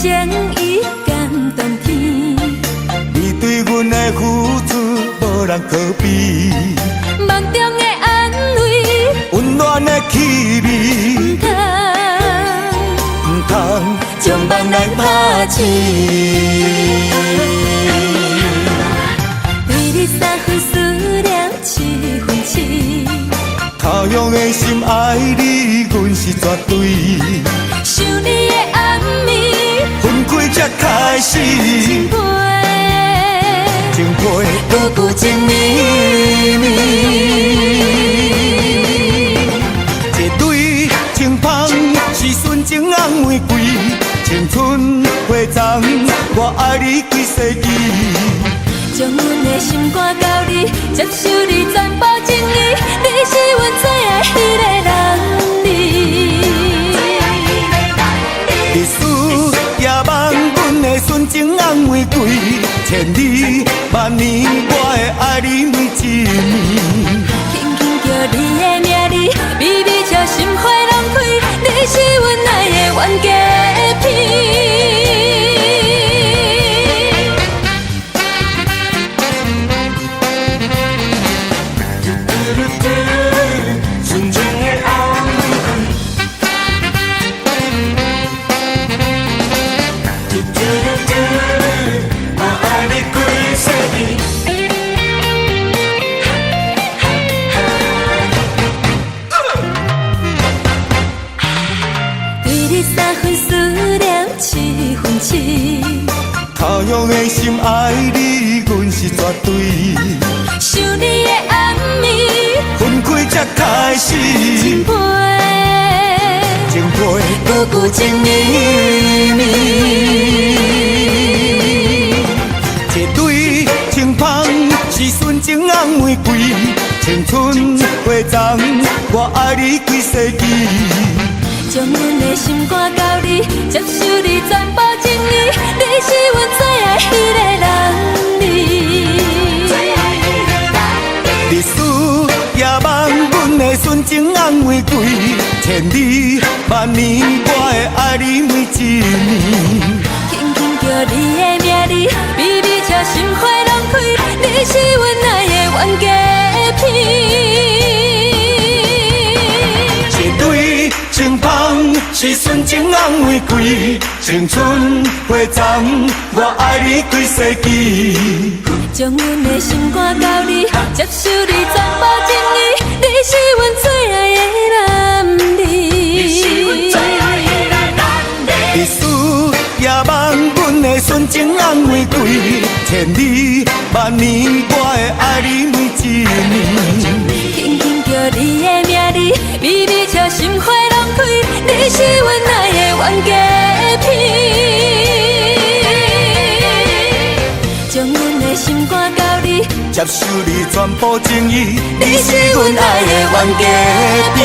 情意感动天。你对阮的付出无人可比，梦中的安慰，温暖的气味，唔通将梦来拍醒。对你3分思念7分痴，他乡的心爱你，阮是绝对。想你的暗暝，分开才开始，情杯，情杯搁旧情绵绵。一蕊清芳是纯情红玫瑰，青春花丛，我爱你几世纪。将阮的心肝交你，接受你全部情意，你是阮最爱迄个人儿。历史也望阮的纯情红玫瑰，千里万年我会爱你每一年。轻轻叫你的名字，微微笑心花拢开，你是阮爱的冤家片。纯情的红玫瑰，我爱你几世纪。对你3分思念7分痴，他乡的心爱你，阮是绝对。想你的暗暝，分开才开始，情杯，情杯搁旧情绵绵。一蕊清芳是纯情红玫瑰，青春花丛，我爱你几世纪。将阮的心肝交你，接受你全部情意，你是阮最爱迄个人儿。历史也望阮的纯情红玫瑰，千里万年我会爱你每一年。轻轻叫你的名字，微微笑心花拢开，你是阮爱的冤家片。一蕊清芳是纯情红玫瑰，青春花丛，我爱你几世纪。将阮的心肝交你，接受你全部情意，你是阮最爱的男儿。历史也望阮的纯情红玫瑰，千里万年我会爱你每一年。轻轻叫你的名字，微微笑心花拢开，你是阮爱的冤家片。将阮的心肝交你，接受你全部情意，你是阮爱的冤家片。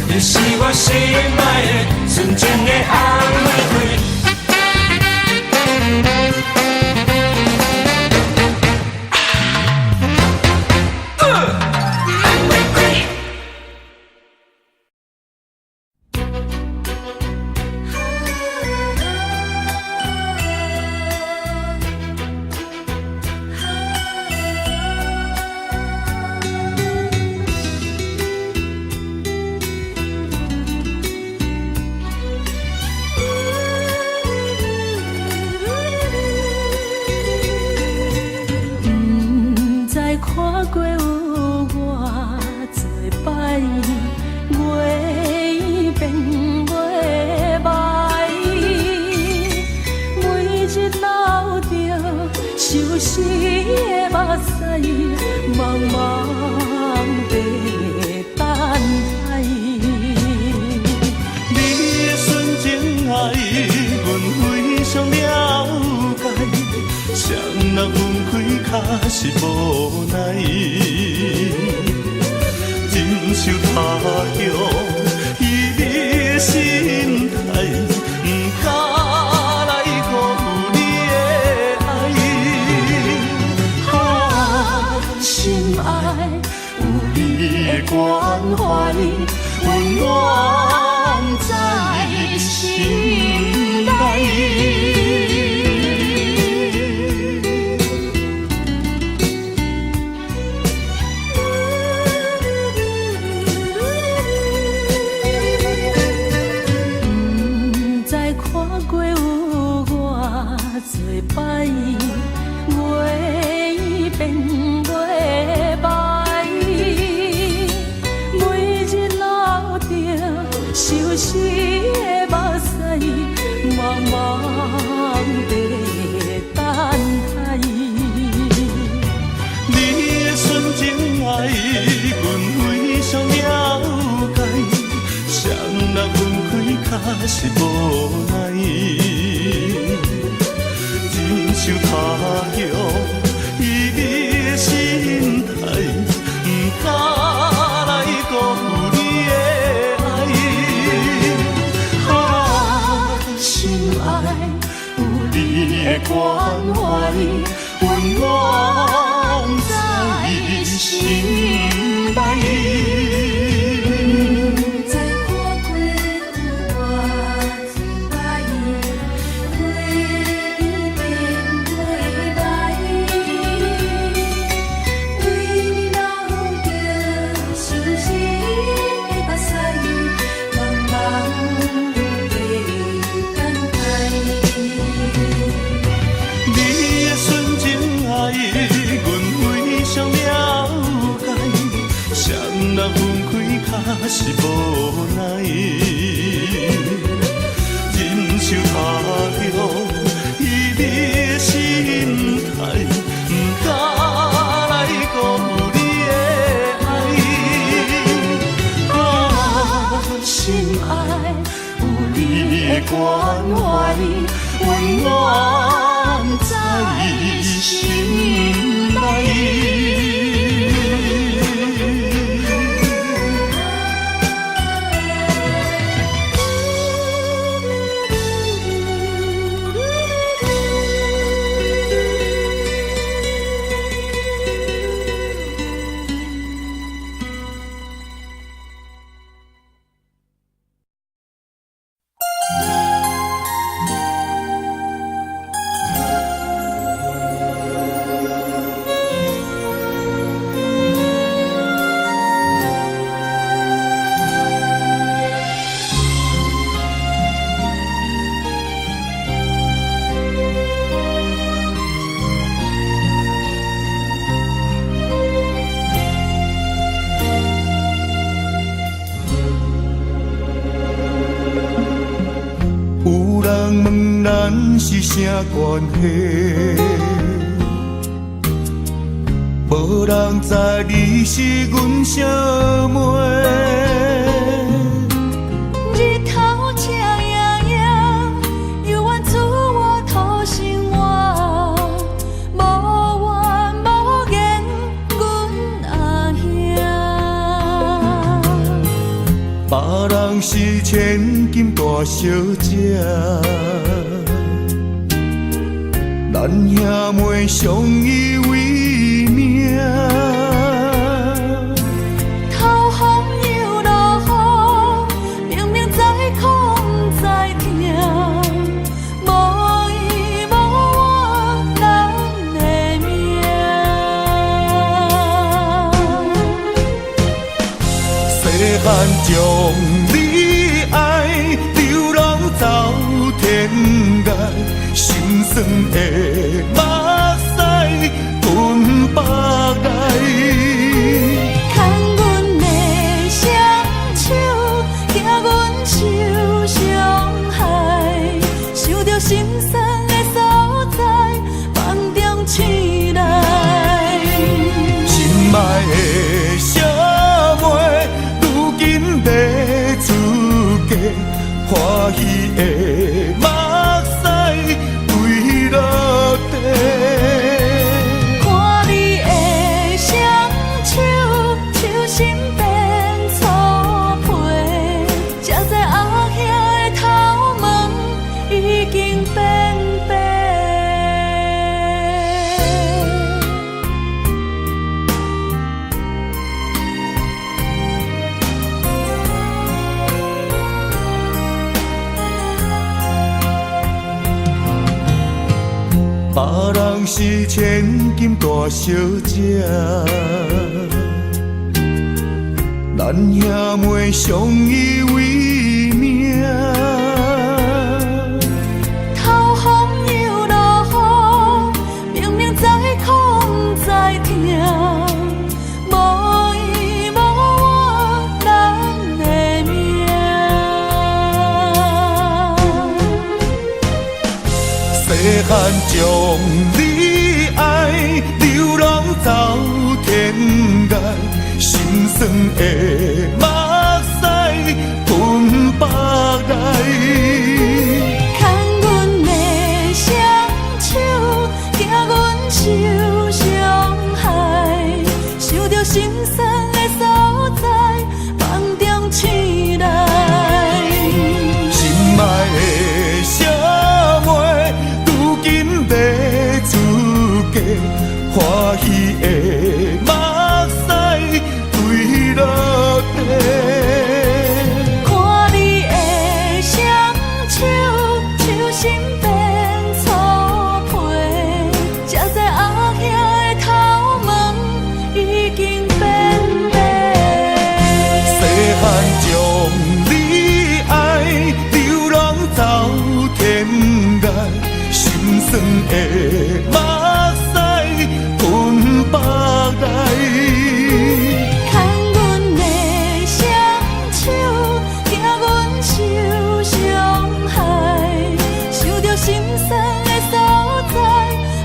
你是我心爱的纯情的红玫瑰。看过有偌多摆，月变月歹，每日流着相思的目屎，茫茫地等待。你的纯情爱，阮非常了解，谁人分开较是无奈。忍受他乡旖旎的心态，不敢来辜负你的爱。心爱有你。你的关怀温暖在心内。摆月变月白，每日流着相思的目屎，茫茫地等待。你的纯情爱，阮非常了解，谁人分开却是无奈。忍受他乡伊的心态，不敢来辜负你的爱。啊，心爱有你的关怀，温暖在心内。是无奈，忍受他乡伊的心态，不敢来辜负你的爱。啊，心爱有你的关怀，温暖在心内。咱是啥关系？无人知你是阮啥妹。日头赤影影，犹原自我土生活，无怨无言，阮阿兄。别人是千金大小姐。咱兄妹相依为命，头风又落雨，明明在苦在痛，无依无我人的命。细汉将你爱流浪走天涯。心酸的目屎吞腹来，牵阮的双手，惊阮受伤害，想着心酸的所在，放中醒来。心爱的小妹，如今要出嫁，欢喜的目屎。落地，拢是千金大小姐，咱兄妹相依为命。头风又落雨，明明知苦不知痛，无依无我咱的命。细汉将你爱，流浪走天涯，心酸的目屎喷北来。牵阮的双手，惊阮受伤害，想着心酸的所在，梦中醒来。心爱的小妹，如今要出嫁，欢喜的目屎坠落地。看你的双手，手心变粗皮，才知后兄的头毛已经变白。细汉将你爱，流浪走天涯，心酸的目屎喷北来。牵阮的双手，惊阮受伤害，想着心酸的所在，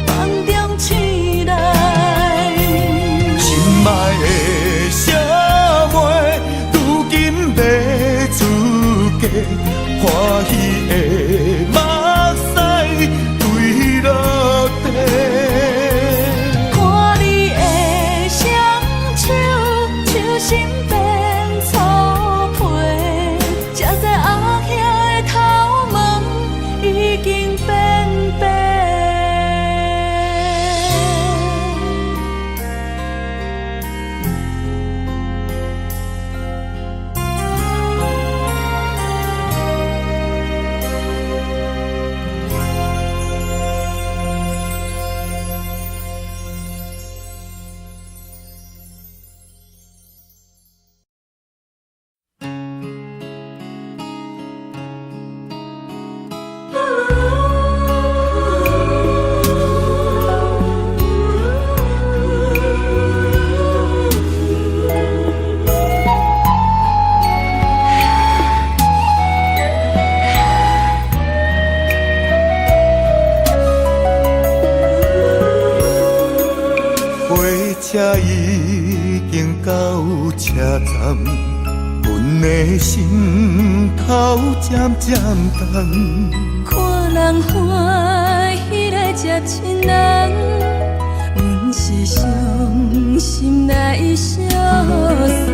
梦中醒来。心爱的小妹，如今要出嫁，欢喜的目屎坠落地。看你的双手，手心变粗皮，才知后兄的头毛已经变白。火车已经到车站，阮的心头渐渐重。看人欢喜来接亲人，阮是伤心来相送。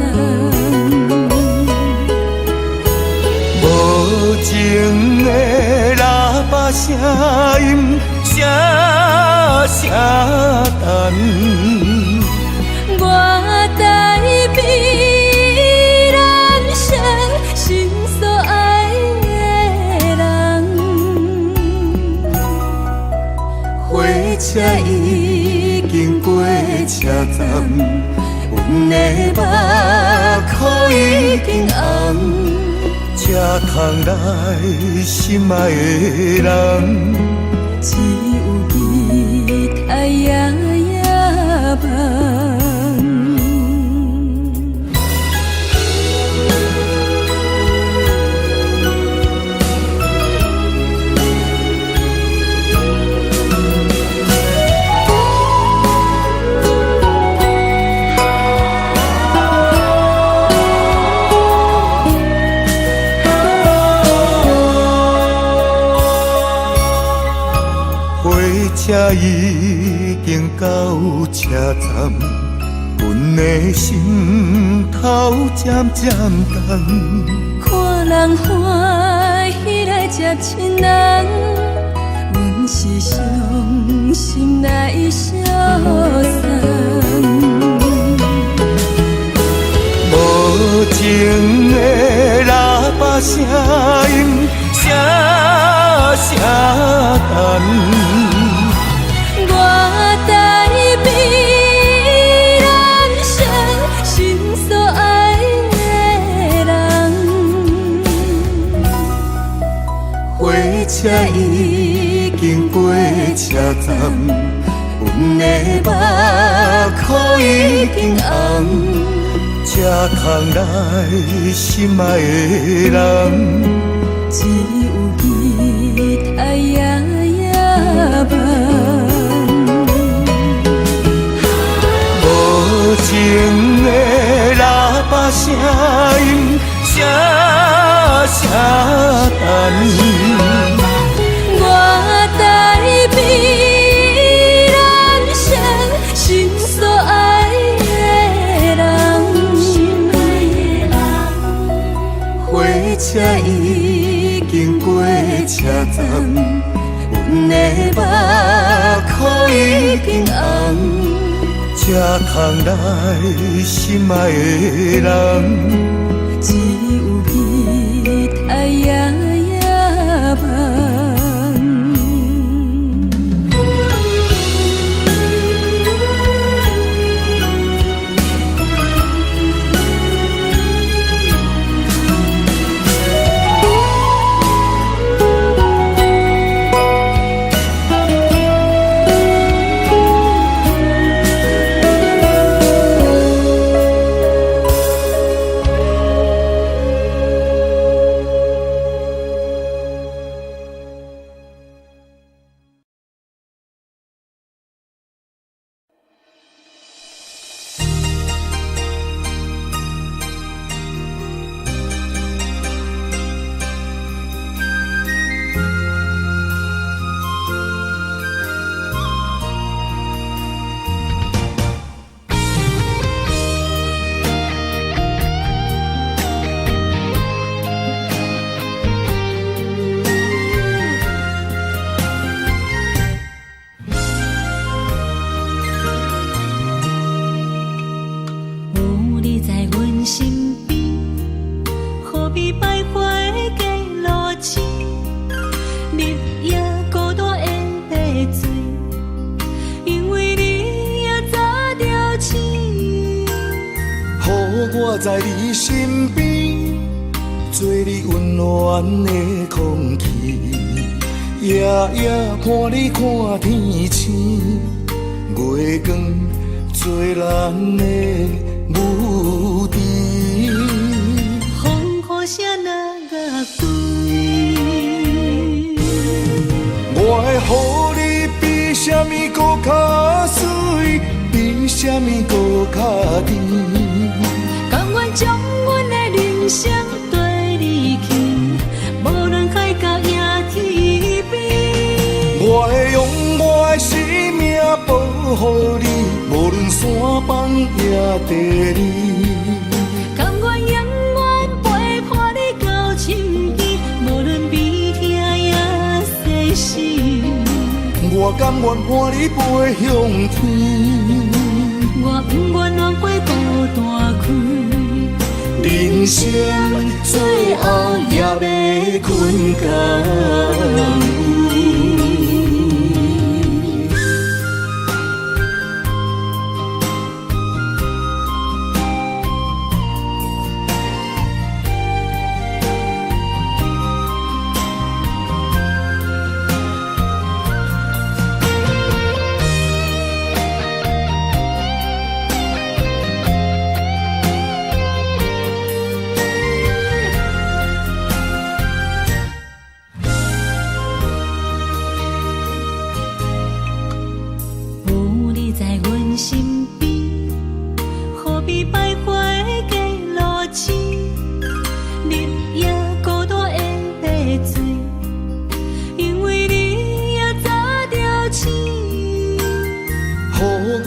无情的喇叭声音，声声等。我代悲人生，心所爱的人。火车已经过车站，阮的目眶已经红。车窗内心爱的人，只有期待夜夜梦。车已经到车站，阮的心头渐渐重。看人欢喜来接亲人，阮是伤心来相送。无情的喇叭声音，声声等。我车已经过车站，阮的目眶已经红，这空来心爱的人，只有你爱呀呀梦。无情的喇叭声音，声声等。我代彼人生心所爱的人，火车已经过车站，阮的目眶已经红。这空来心爱的人，只有你爱呀呀梦。我在你身边，做你温暖的空气，夜夜伴你看天星，月光做咱的母题。风雨声那乐队，我会予你比什么搁较水，比什么搁较甜。甘愿将阮的人生对你去，无论海角也天边。我会用我的生命保护你，无论山崩也地理。甘愿永远陪伴你到深更，无论悲痛也世事。我甘愿伴你飞向天，我不愿枉费孤单开。人生最后也要困觉。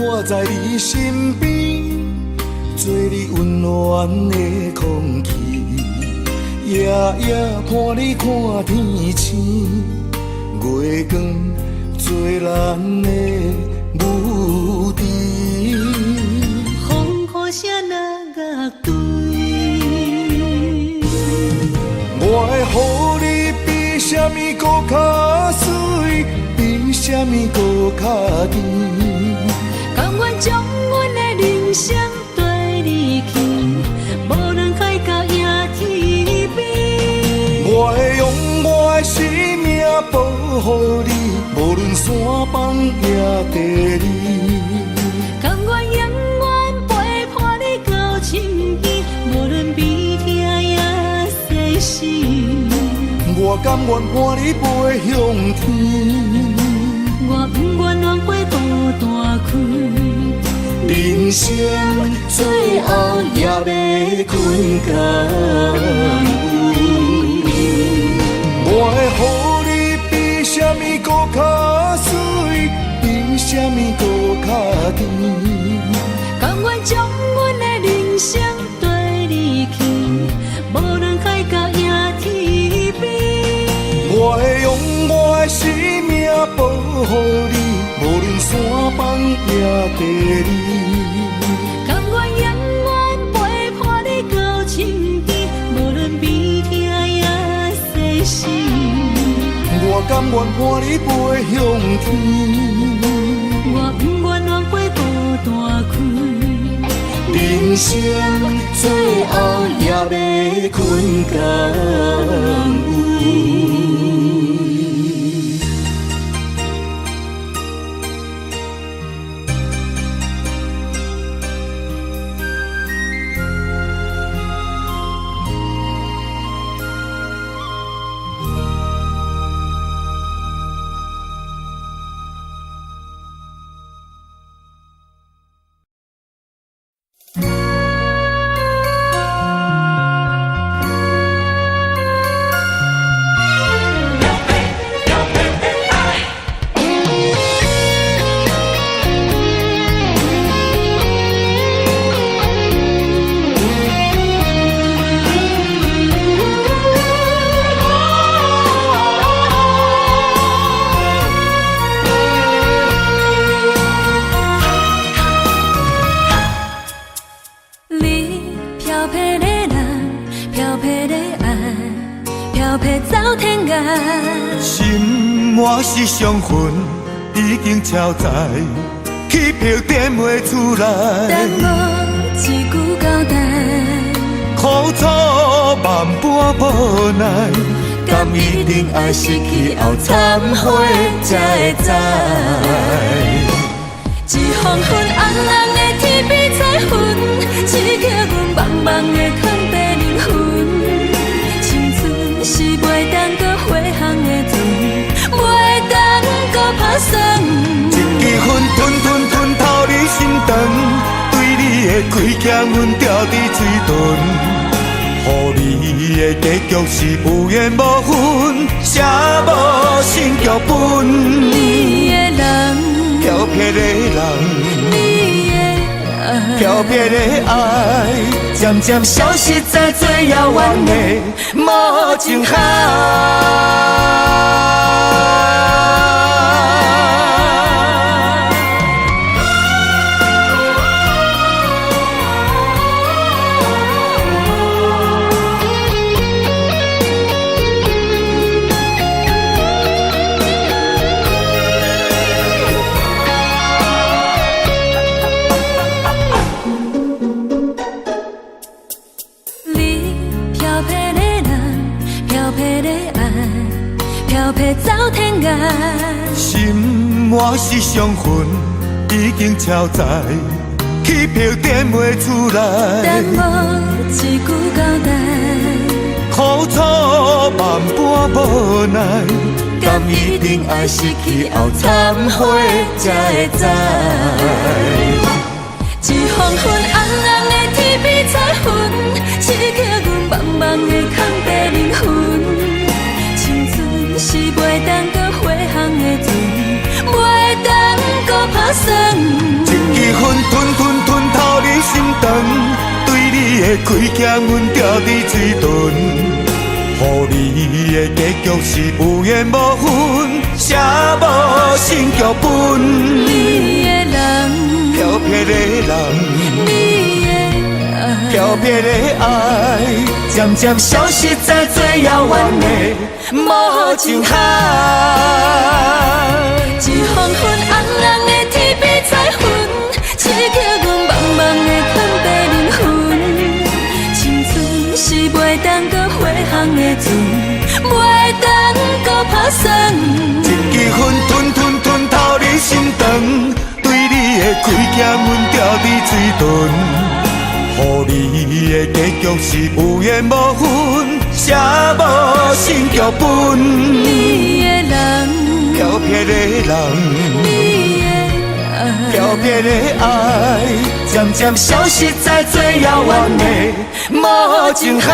我在你身边，做你温暖的空气，夜夜伴你看天星，月光做咱的母题。风雨声那乐队，我会予你比什么搁较水，比什么搁较甜。甘愿将阮的人生对你去，无论海角也天边。我会用我的生命保护你，无论山崩也地理。甘愿永远陪伴你到深更，无论悲痛也世事。我甘愿伴你飞向天，我不愿浪费孤单开。人生最后也要困觉。我会予你比什么搁较水，比什么搁较甜。甘愿将阮的人生对你去，无论海角也天边。我会用我的生命保护你，无论山崩也地理。甘愿永远陪伴你到深更，无论悲痛也世事。我甘愿伴你飞向天，我不愿浪费孤单开。人生最后也要困觉。心满是伤痕，已经超载，起票点袂出来。等我一句交代，苦楚万般无奈，敢一定爱失去后忏悔才会知？一风粉红红的天边彩云，刺激阮茫茫的空白灵魂。青春是袂当搁回航的船，袂当搁打算。一支烟吞透你心肠，对你的亏欠阮掉伫嘴唇，予你的结局是有缘无分，写无新剧本。你的人，漂泊的人，你的爱，漂泊的爱，渐渐消失在最遥远的无情海。走天涯，心满是伤痕，已经超载，起票点袂出来。等我一句交代，苦楚万般无奈，敢一定爱失去后忏悔才会知？一风粉红红的天边彩云，刺激阮茫茫的空白灵魂。是袂当搁回航的船，袂当搁打算。一支烟吞透你心肠，对你的亏欠阮掉伫嘴唇，予你的结局是有缘无分，写无新剧本。你的人，漂泊的人，你的爱，漂泊的爱，渐渐消失在最遥远的无情海。一风粉红红的天边彩云，刺激阮茫茫的空白灵魂。青春是袂当搁回航的船，袂当搁打算。一支烟吞吞吞透你心肠，对你的开镜阮掉伫水遁，予你的结局是有缘无分，写无新剧本。你的人，漂泊的人，你的爱，漂泊的爱，渐渐消失在最遥远的无情海。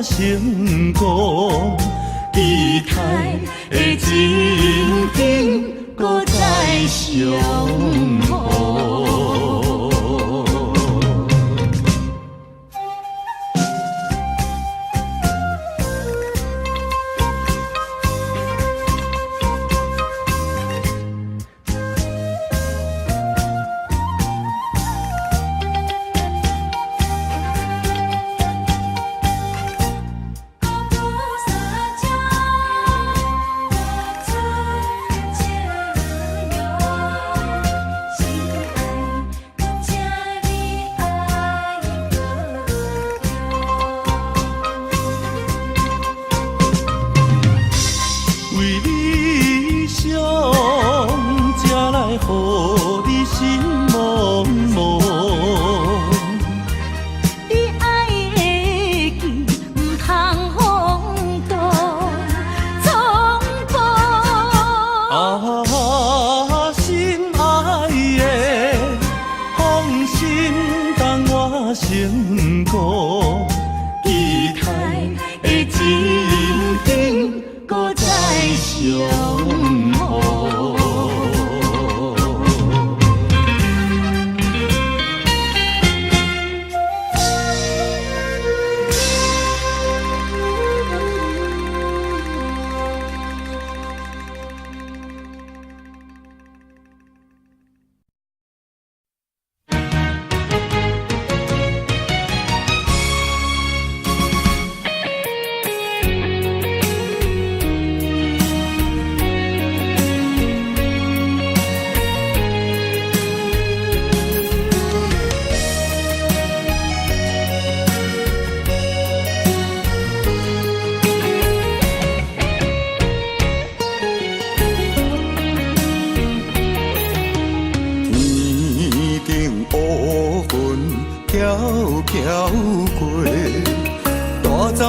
成功，期待的情景，搁再相逢。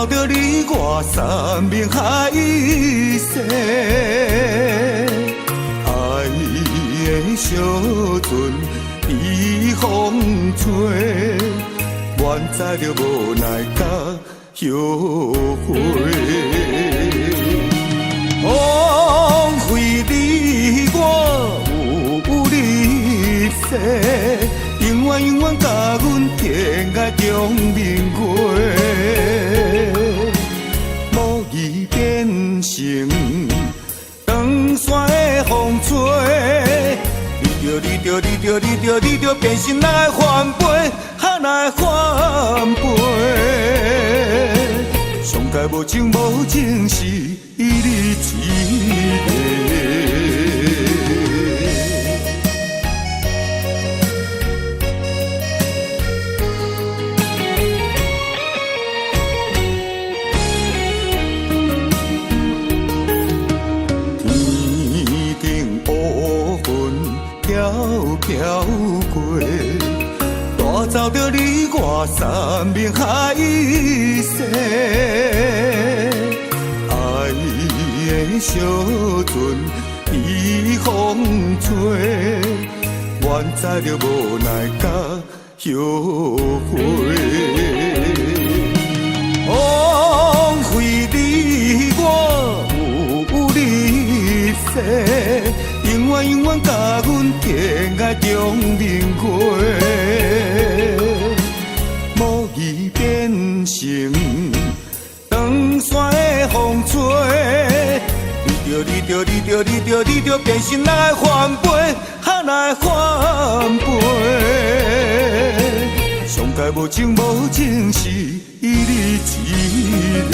走着你我山盟海誓，爱的小船被风吹，愿知着无奈甲后悔。枉费你我有你世，永远永远甲阮天涯中明月，无意变成长山的风吹。你着变心来翻倍，来翻倍。上界无情无情是你一个。天顶乌云飘飘过，带走着你我山盟海誓。爱的小船被风吹，愿知着无奈甲后悔。枉费你我有你世，永远永远甲阮天涯中明月，无意变成长山的风吹。你着变心来翻倍，来翻倍。上界无情无情是你一个。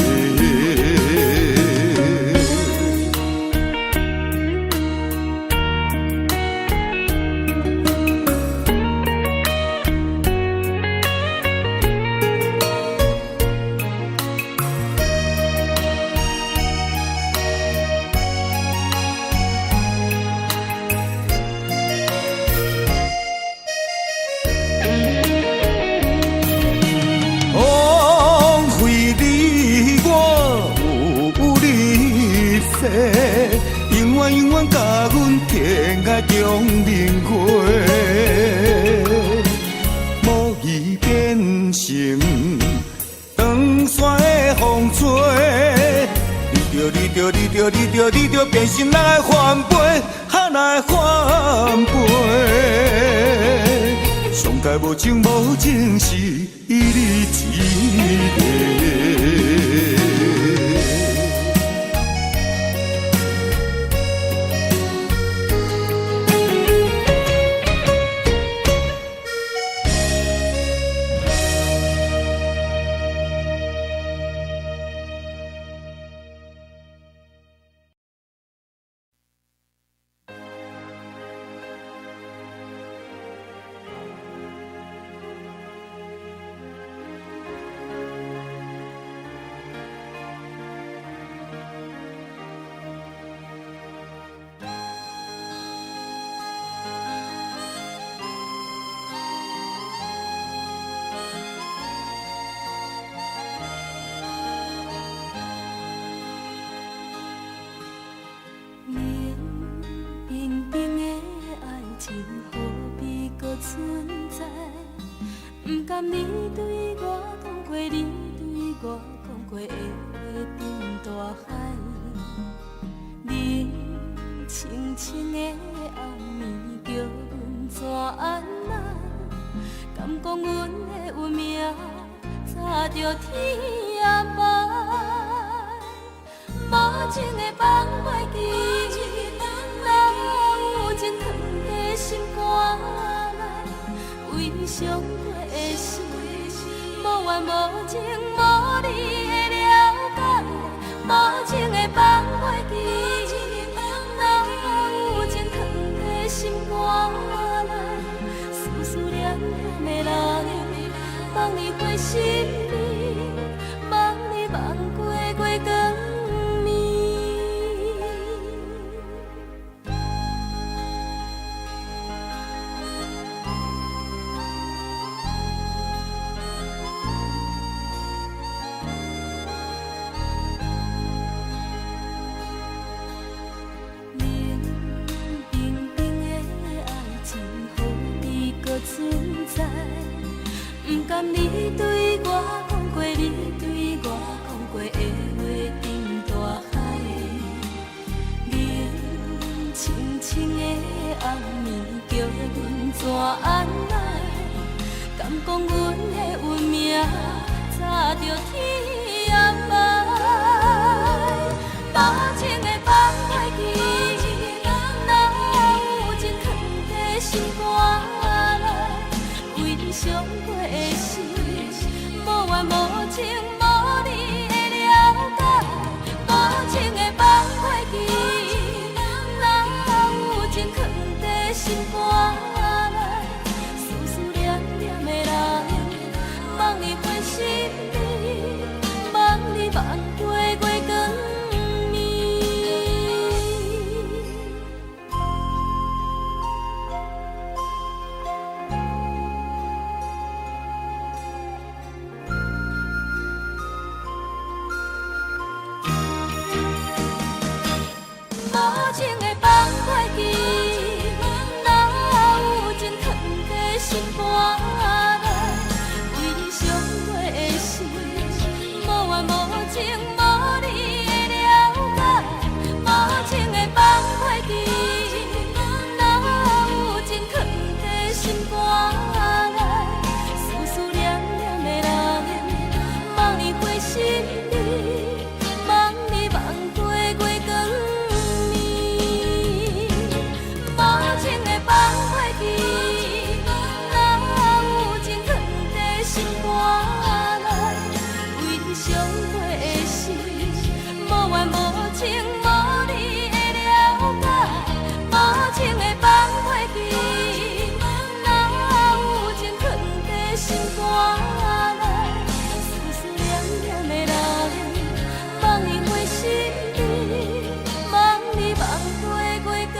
永远永远甲阮天涯中明月，无意变成长山的风吹。你着变心来翻倍，来翻倍。上界无情无情是你一个。你对我讲过，你对我讲过的话沉大海，冷清清的暗暝叫阮怎安那？敢讲阮的运命早着天涯？无情的放袂记，若有情藏在心肝内，为伤过的心，无怨无情无你的了解，无情的放袂记，若有情藏在心肝内，思念念的人，望你回心里，望你望过月光。我讲过的话沉大海，冷清清的暗暝叫阮怎安来？敢讲阮的运命早着天暗暝？多情的放袂记，哪有情藏在心肝内？为你伤过的事，无怨无情无你会了解。多情的放袂记，哪有情藏在心肝内？思思念念的人，望你回心里，望你望过月光暝。无情的放袂记，哪有情藏在心肝内？为你伤过的事，无怨无情无你会了解。无情的放袂记，哪有情藏在心肝内？思思念念的人，望你回心里，望你望过月光暝。无情的放袂记，哪有情藏在心肝内？为你伤过的事，无怨无情无你会了解。无情的放袂记，哪有情藏在心肝内？思思念念的人，望你回心里，望你望过月光暝。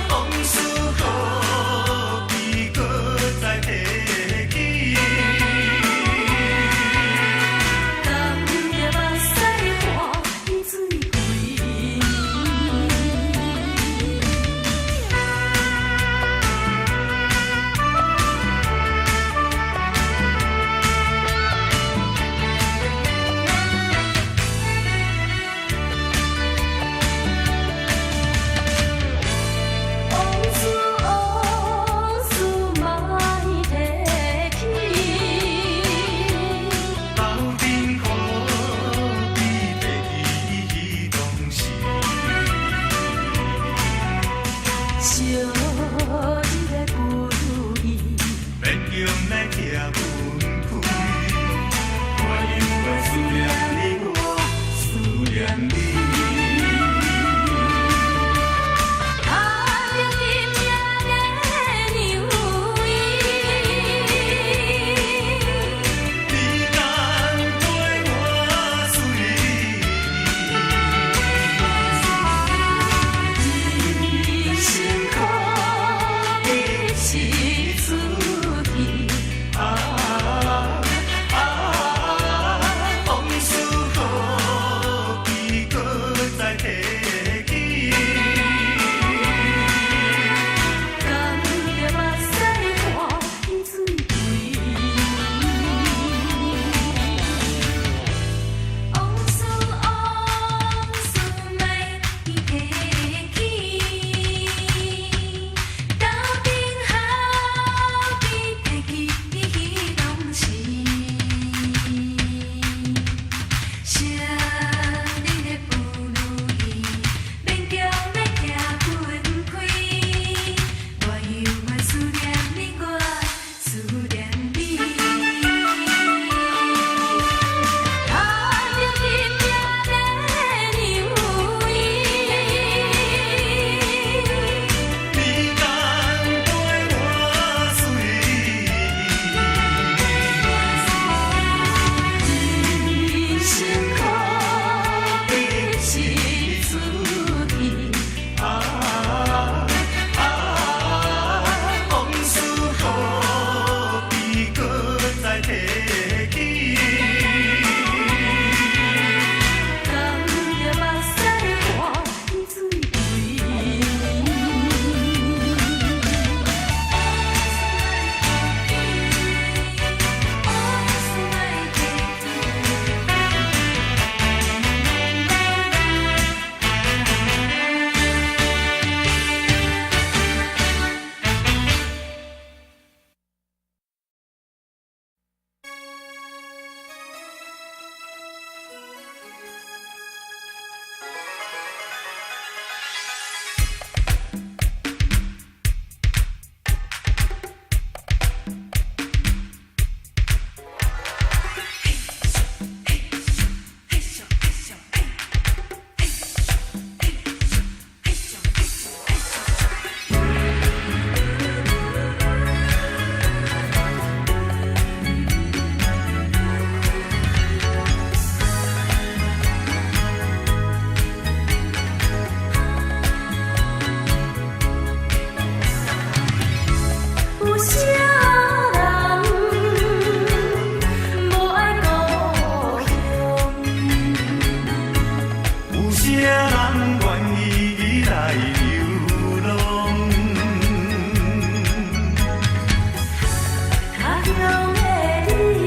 往事何必讲？有啥人愿意来流浪？他乡的你，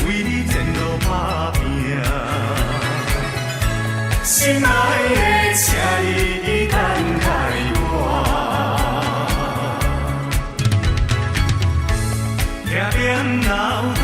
为你前路打拼，心爱的，请你等待我，定定脑壳。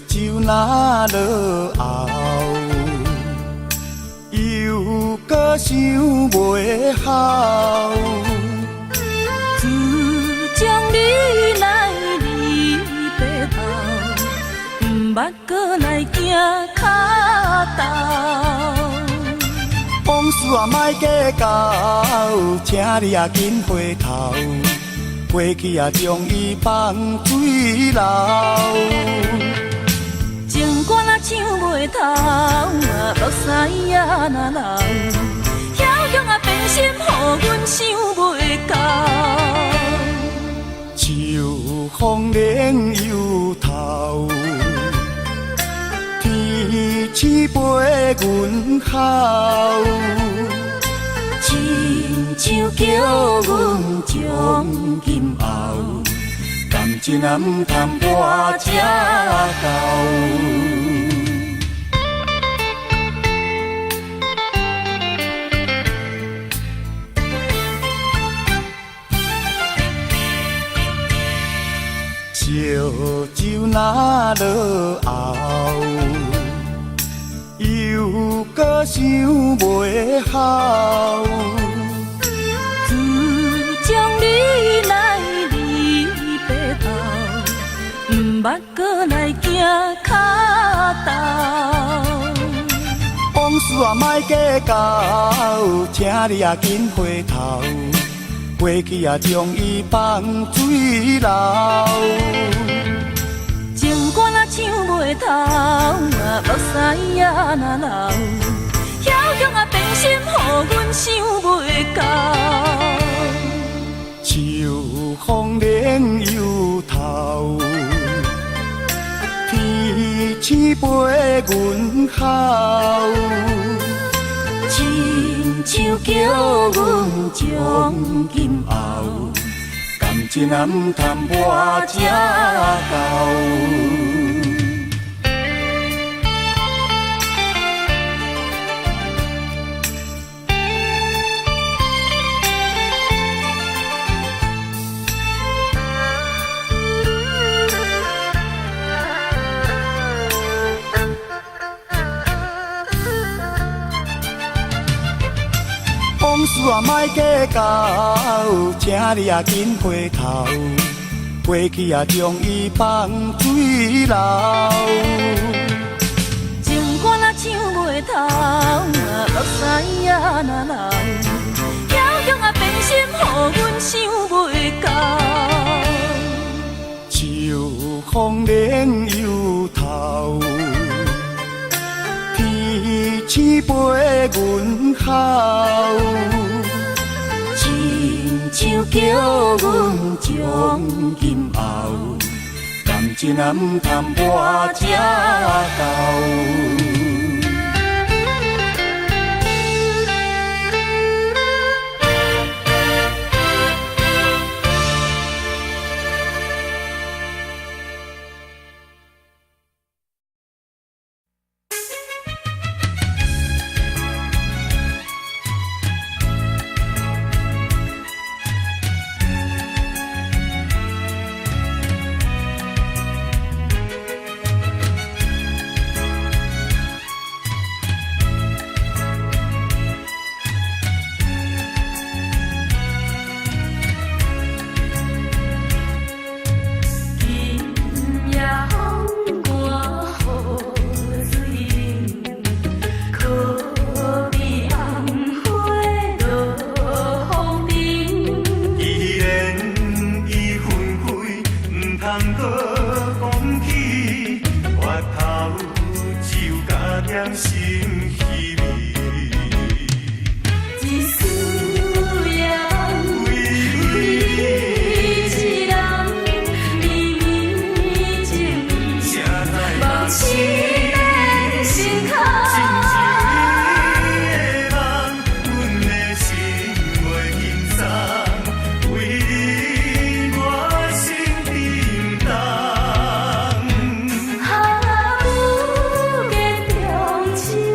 酒若落后，又搁想袂好。自从你来离白头，毋捌搁来行脚头。往事啊，莫计较，请你也紧回头。过去啊，将伊放水流。情歌若唱袂透，目屎也若流。遐乡啊，变心，予阮想袂到。秋风冷又透，天气陪阮哭。亲像叫阮将今后，感情啊毋通破这厚。烧酒若落后，又搁想袂好。自从你来离白头，毋捌搁来行脚头。往事啊，莫计较，请你也紧回头。过去啊，将伊放水流。情歌若唱袂透，目屎也若流。遐乡啊，变心，予阮想袂到。秋风冷又透，天气陪阮哭。亲像叫阮将今后，感情啊毋通破这厚。往事啊，莫计较，请你也紧回头。过去啊，将伊放水流。情歌若唱袂透，目屎也若流。遐乡啊，变心，予阮想袂到。秋风冷又透，天气陪阮哭。亲像叫阮将今后，感情啊毋通破这厚。哈，有个重情。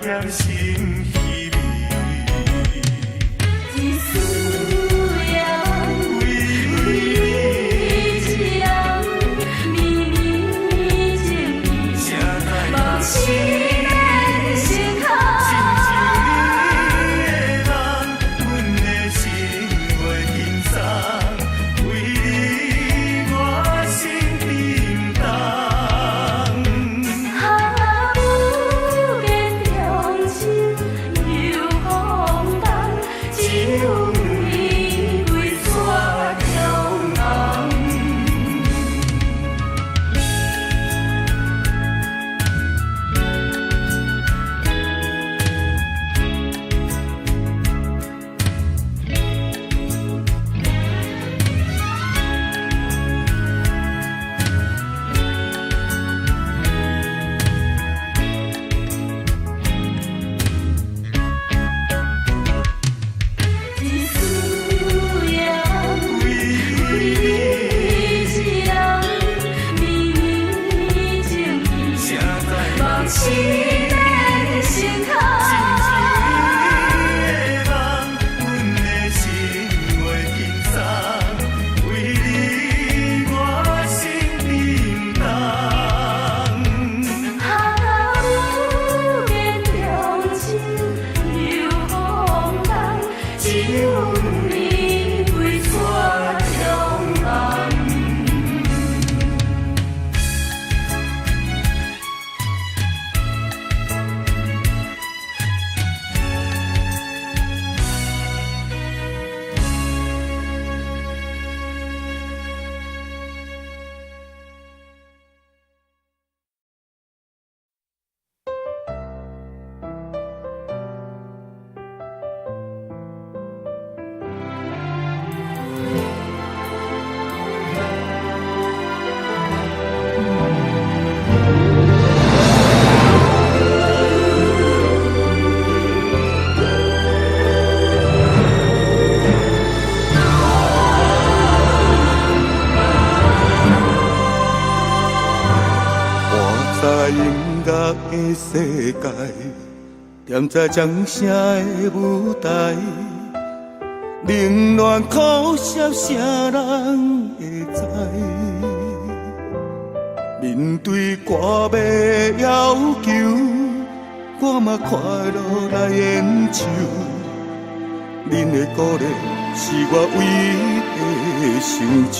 念心稀微。一丝烟，为情，绵绵情意，梦醒。世界踮在掌声的舞台，冷暖苦涩，谁人会知？面对歌迷要求，我嘛快乐来演唱。恁的鼓励是我唯一的成就。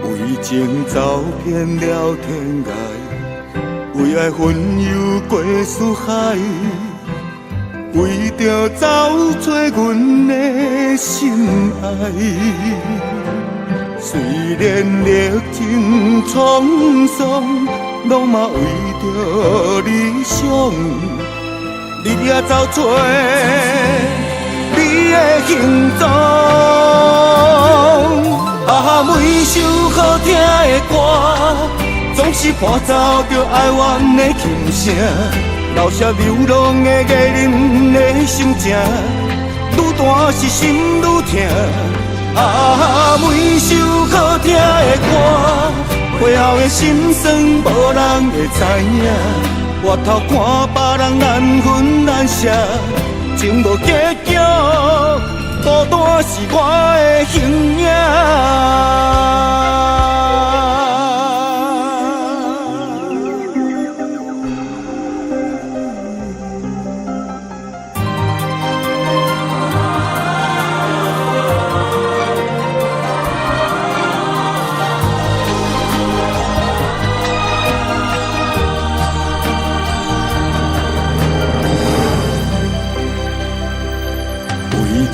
为情走遍了天涯。为爱魂游过四海，为着找找阮的心爱。虽然历经沧桑，拢嘛为着理想，日夜找找你的形状。每首好听的歌。总是伴奏着哀怨的琴声，留下流浪的艺人的心情，愈大是心愈痛。每首好听的歌，背后的心酸无人会知影。回头看别人难分难舍，情无结局，孤单是我的形影。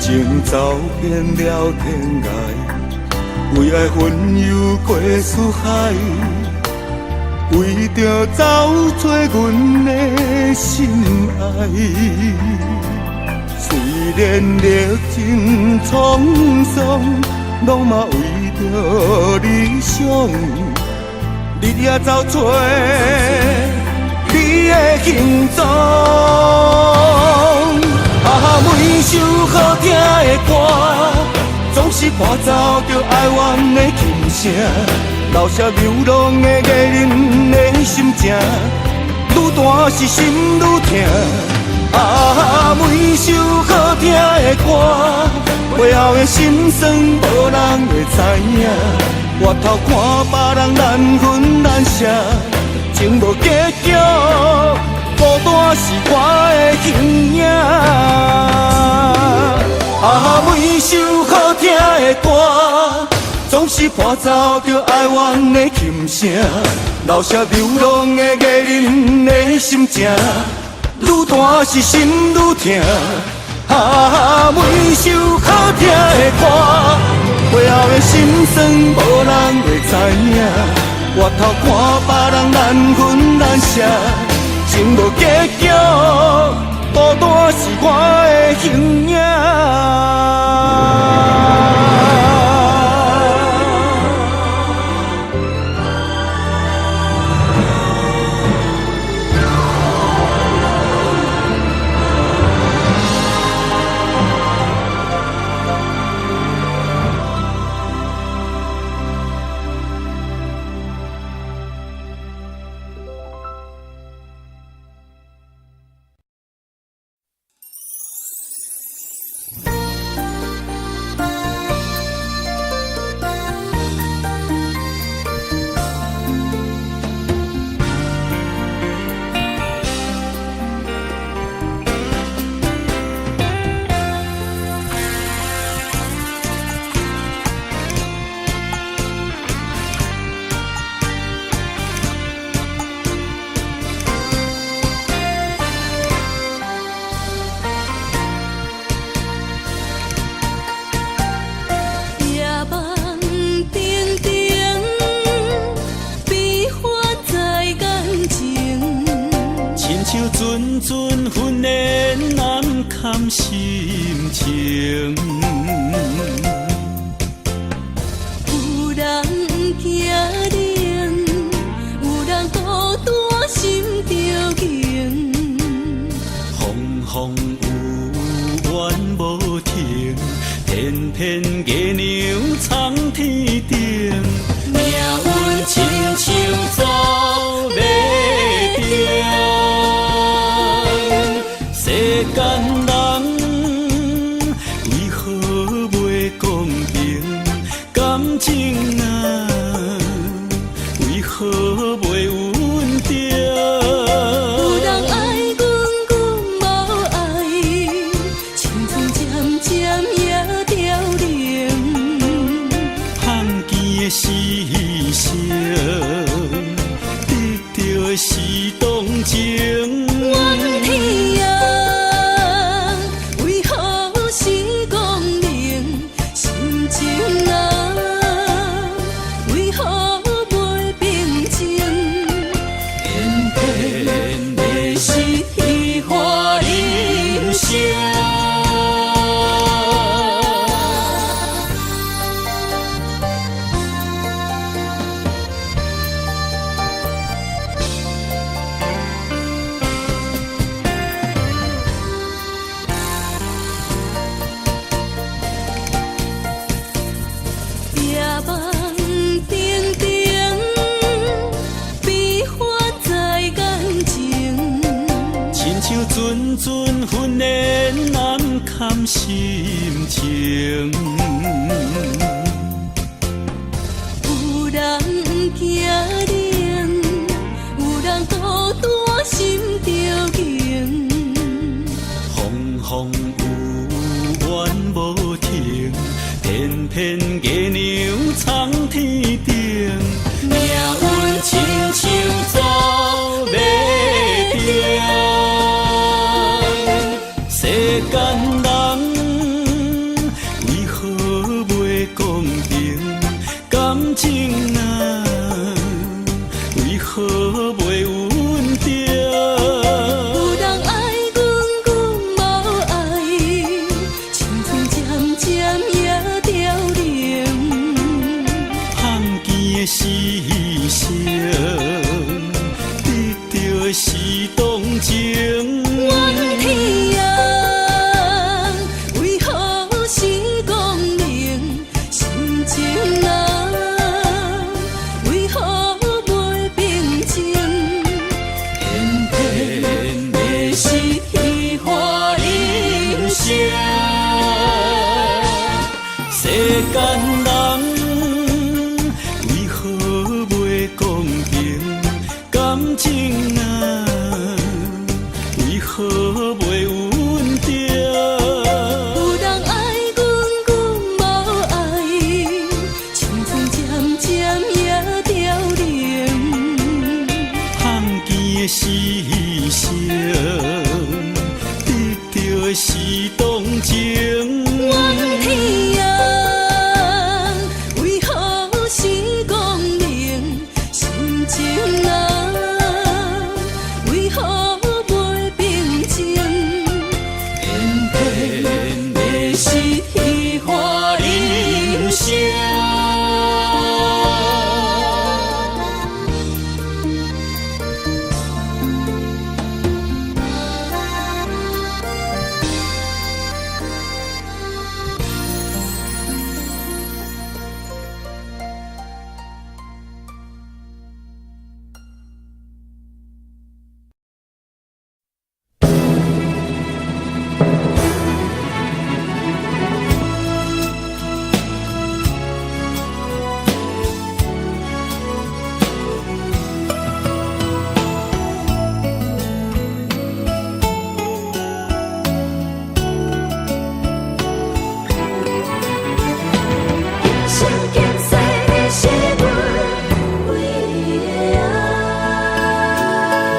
情走遍了天涯，为爱魂游过四海，为着找找阮的心爱。虽然历经沧桑，拢嘛为着理想，日夜找找你的形状。每首好听的歌，总是伴奏着哀怨的琴声，留下流浪的艺人的心情，愈大大是心愈痛。啊，每首好听的歌，背后的心酸无人会知影。回头看别人难分难舍，情无结局，孤单是我的形影。啊，每首好听的歌，总是伴奏着哀怨的琴声，留下流浪的艺人的心情。愈大是心愈痛，啊，每首好听的歌，背后的心酸无人会知影。回头看别人难分难舍，情无结局，孤单是我的形影。阵阵训练难堪心情，有人惊冷，有人孤单心着惊。风有怨无停，偏偏月亮藏天顶，命运亲像走马灯。世间人为何袂公平？感情啊，为何袂稳定？有人爱阮，阮无爱，青春渐渐也凋零。罕见的事情，得到的是同情。怨天啊，为何是光明？心情啊，为何袂平静？偏偏的是虚华人生。阵阵训练难堪心情，有人惊冷，有人孤单心着惊。风有怨无停，偏偏月亮藏天顶，命运亲像走马灯。世间人为何袂公平？感情啊，为何袂稳定？有人爱阮，阮无爱，青春渐渐也凋零。罕见的事情，得到的是同情。怨天啊，为何是光明？心情啊，为何袂平静？偏偏情啊，为何袂稳定？有人爱阮，阮无爱伊，青春渐渐也凋零。放弃的是生，得到的是动情。怨天啊，为何是光明？心情啊，为何袂平静？偏偏的是虚华人生。心境细的是阮唯一的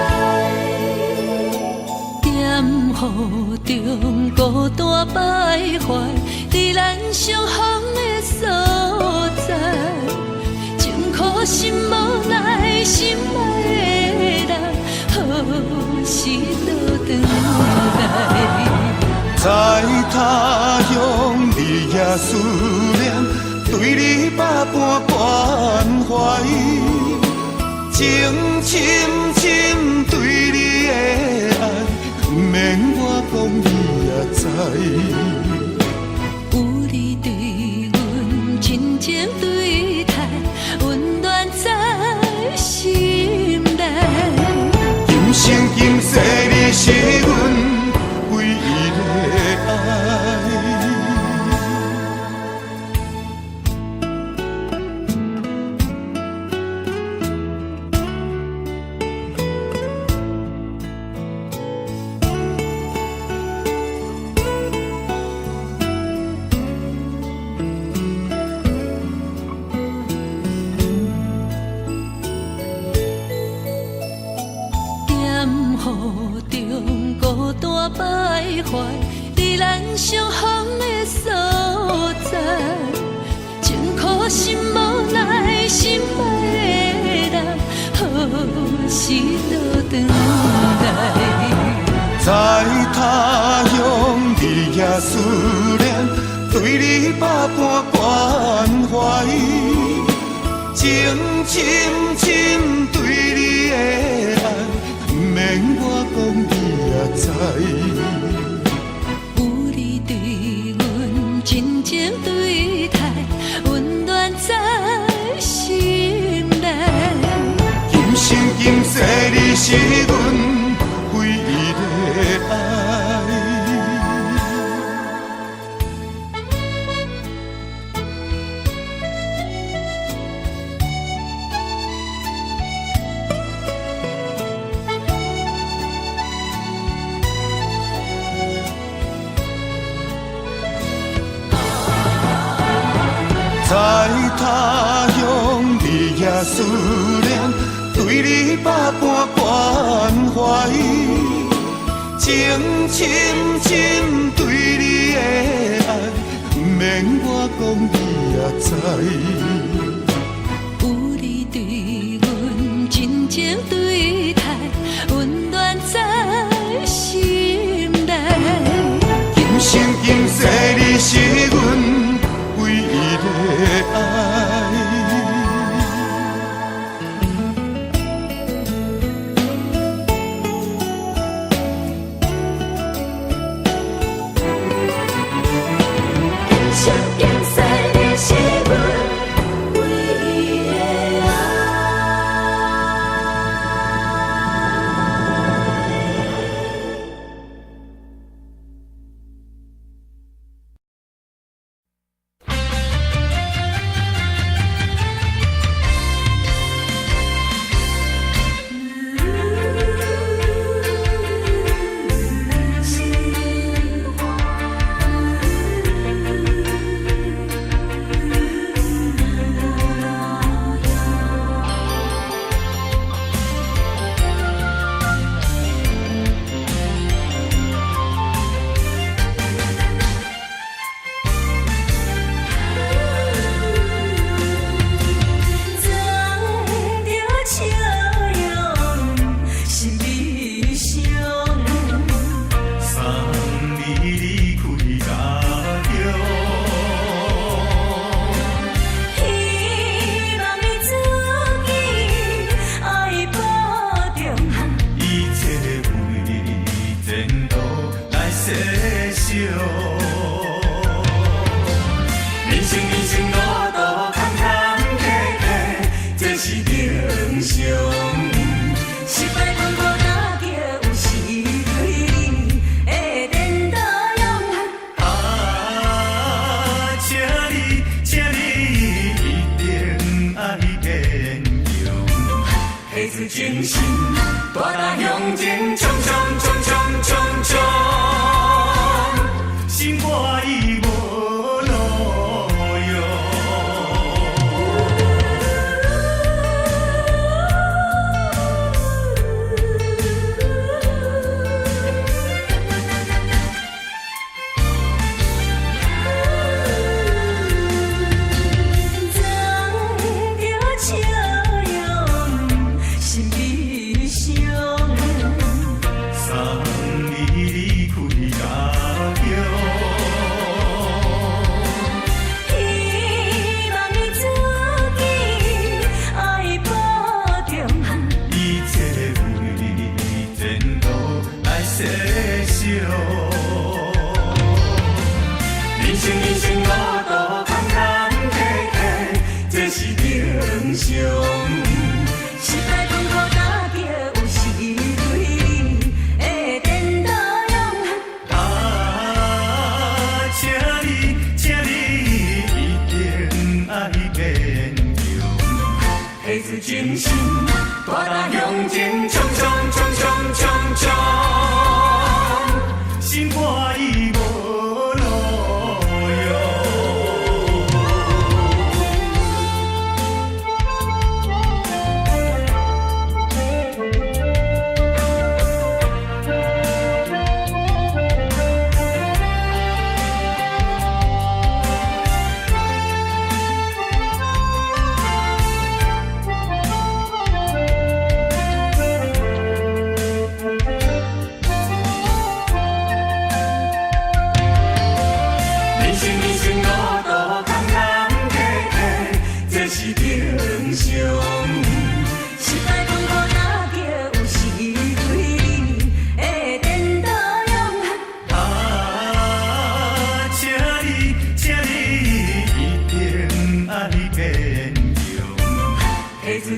爱，在雨中孤单徘徊，在咱相逢的所在，情苦心无奈，心爱的人，何时倒转来？在他乡，你也思念。对你百般关怀，情深深对你的爱，不免我讲你也知。有你对阮真情对待，温暖在心内。今生今世你是阮唯一的爱。在雨中孤单徘徊，在咱相逢的所在，情苦心无奈，心爱的人，何时倒转来？在他乡，你也思念，对你百般关怀，情深深对你的爱，不免我讲你也知。有你对阮真情对待，温暖在心内。今生今世你是阮唯一的爱。在他乡，你也思念，对你百般关怀，情深深对你的爱，不免我讲你也知。有你对阮真情对待，温暖在心内。今生今世你是阮唯一的爱。今生今世你是阮唯一的爱。下水精神，大踏向前，冲冲冲冲冲冲，心肝已无路用。人生路途坎坎坷坷，这是平常。失败困苦打着，有时对你会颠倒勇。请你一定爱坚强，下水精神，大踏向前，冲冲冲冲冲冲，心肝已无路用。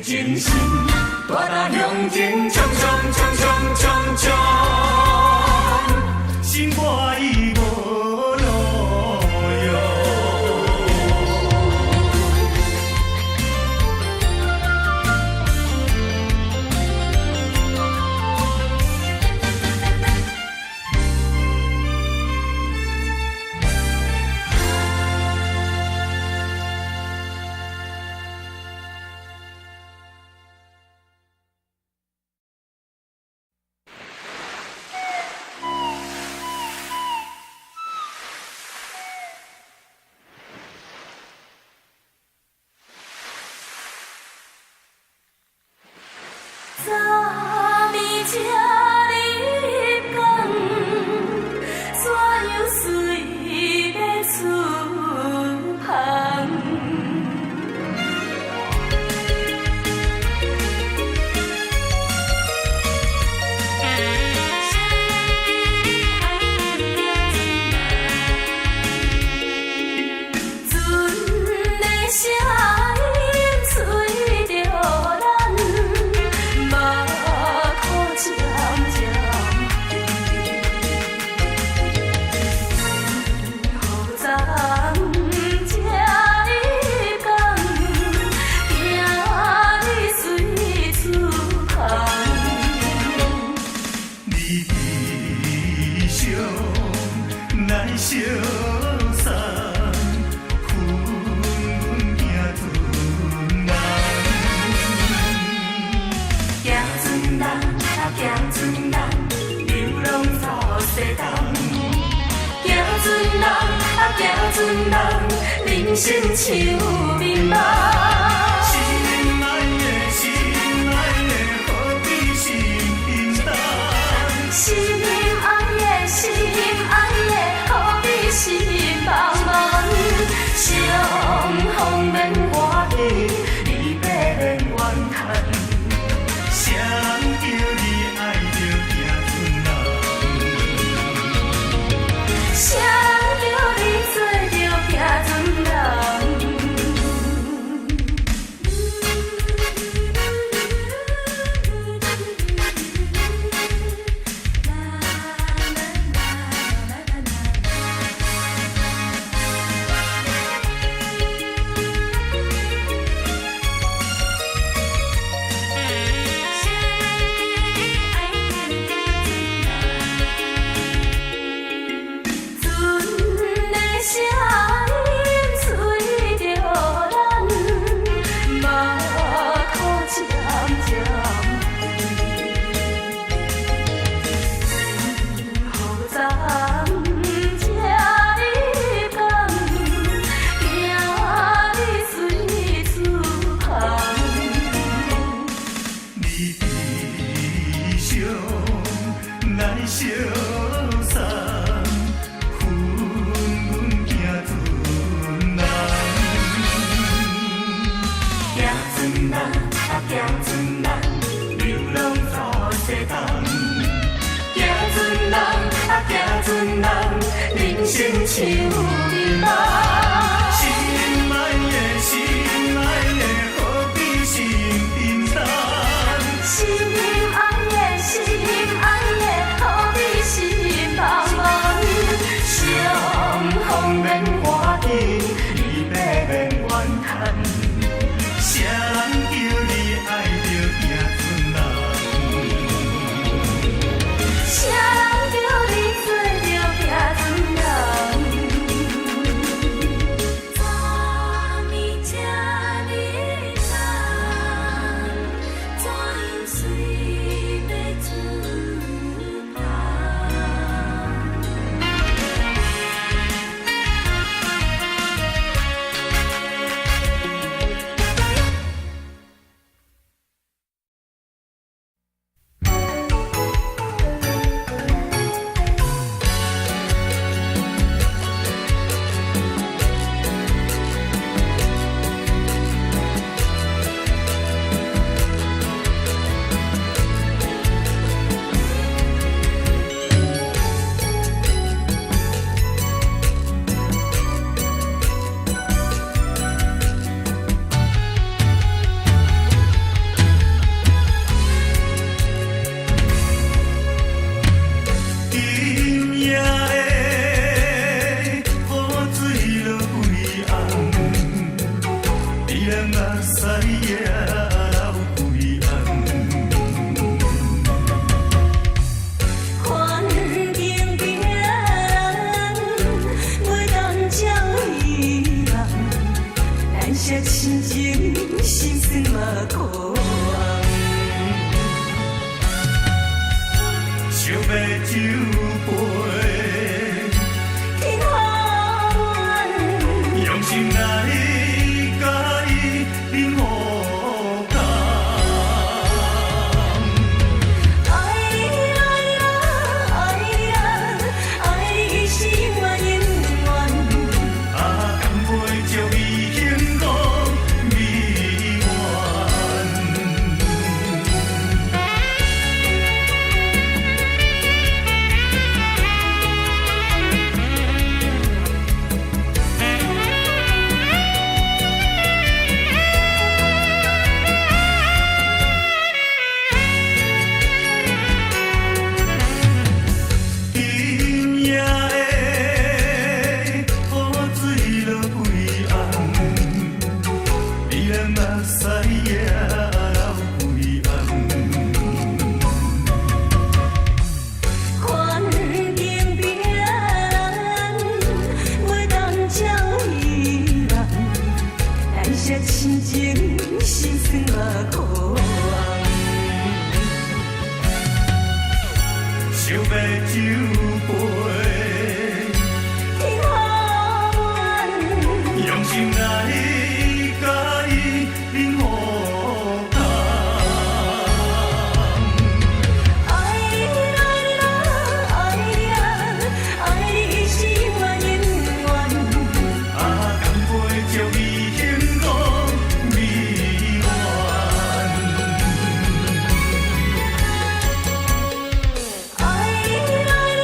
精神，大踏向前，冲冲冲冲冲冲，心肝已无路用。昨暝车入港，山羊随要出航。船的声音吹着咱。渐渐，雨昨车入港，行你随出航。你悲伤来相送，阮行船人。行船人。行船人，流浪到西东。行船人，行船人，人生像迷茫。心爱的，心爱的，何必心平淡？心爱的，心爱的，何必心茫茫？相逢免外去，离别免怨叹。谁叫你爱着行船人？谁叫你做着行船人？上来相送，阮行船人。行船人啊，行船人，流浪走西东。行船人啊，行船人，人生像美梦。心爱的，心爱的，何必心沉重？心爱的，心爱的，何必心茫茫？相逢免欢喜，离别免怨叹。谁人叫你爱着行船人？谁人叫你做着行船人？昨暝这日长，怎样随要出发？今夜的雨水落几红，你人目屎也流几红。环境变，袂当照伊人，咱些亲情心酸嘛可红。想要酒杯，天下远，用心来甲伊饮互干。爱你爱呀爱你呀，爱你是永远永远。啊，甘陪着伊幸福美满。今夜的雨水落几红，你人目屎也流几红。环境变，袂当照伊人，咱些亲情心酸嘛可红。想要酒杯，天下远，用心来甲伊饮互干。爱你爱你爱你呀，爱你是永远永远。啊，甘陪着伊幸福美满。爱你爱你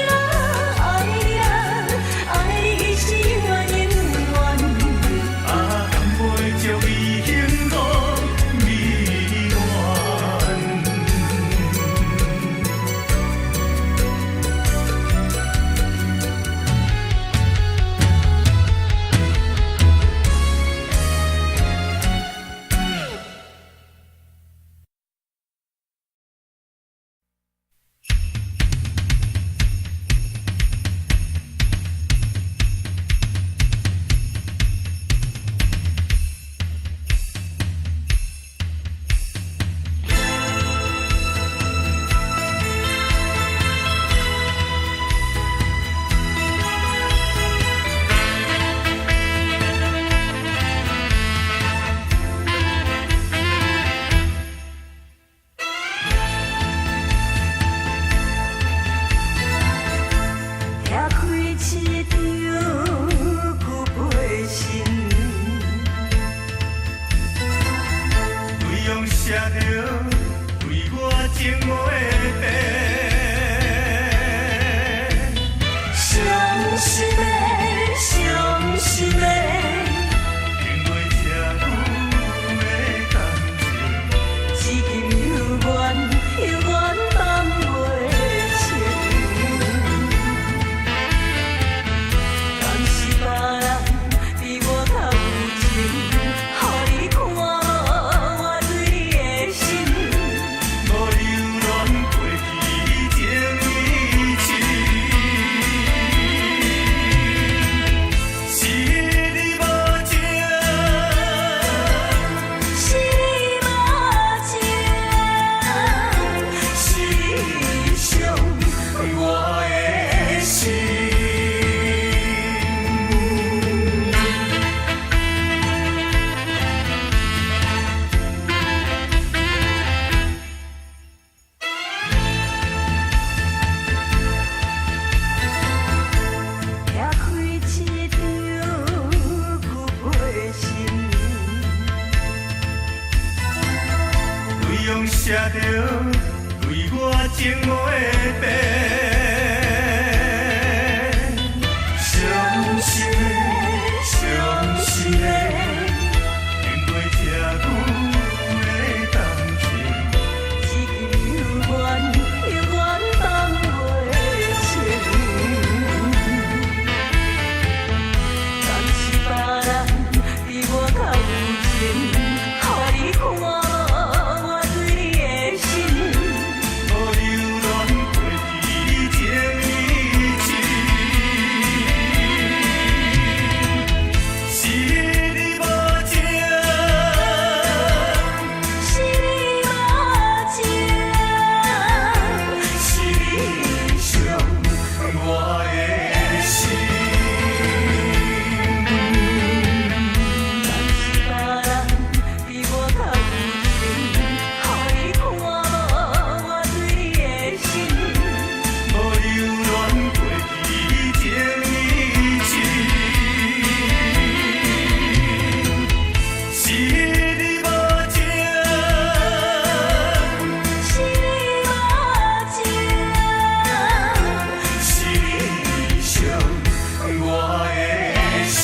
着对我情话变。伤心的，伤心的，忍袂这久的动情。一句有缘，永远放袂清。敢是别人比我较有情，予你看无我对你的心。无留恋过去情意情，是你无情，是你无情，是你伤我的心。别人比我较有情，予你看无我对你的心。无留恋过去情意情，是你无情，是你无情，是你伤我的心。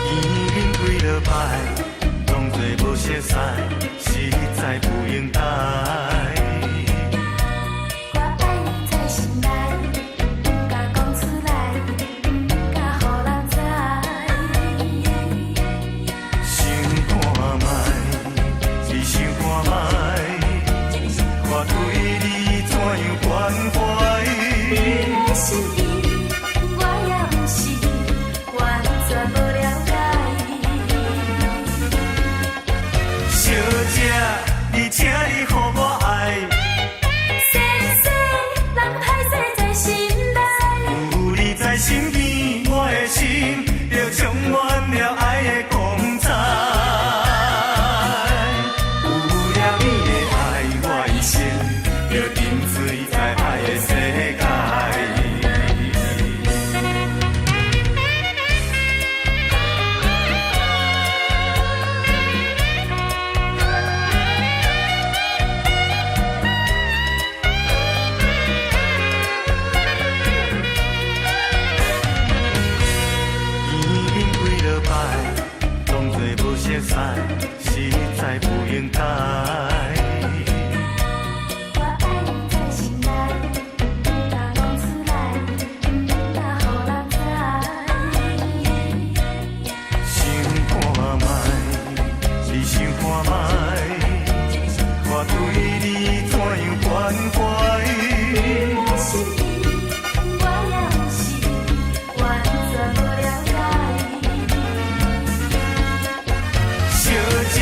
已经几落摆，当作无熟悉，实在不应该。我爱你在心内，不敢讲出来，不敢予人知。想看卖，只想看卖，我对你怎样关怀？你的心意，我也不是完全无了解。小姐，你请你予我爱，细细人歹势在心内，有你在身边，我的心就充满了爱的光彩。有了你的爱，我一生就沉醉在爱的世界。已经几落摆，当作无熟悉，实在不应该。我爱你在心内，不敢讲出来，不敢予人知。想看卖，只想看卖，我对你怎样关怀？你的心意，我也不是完全无了解。小姐，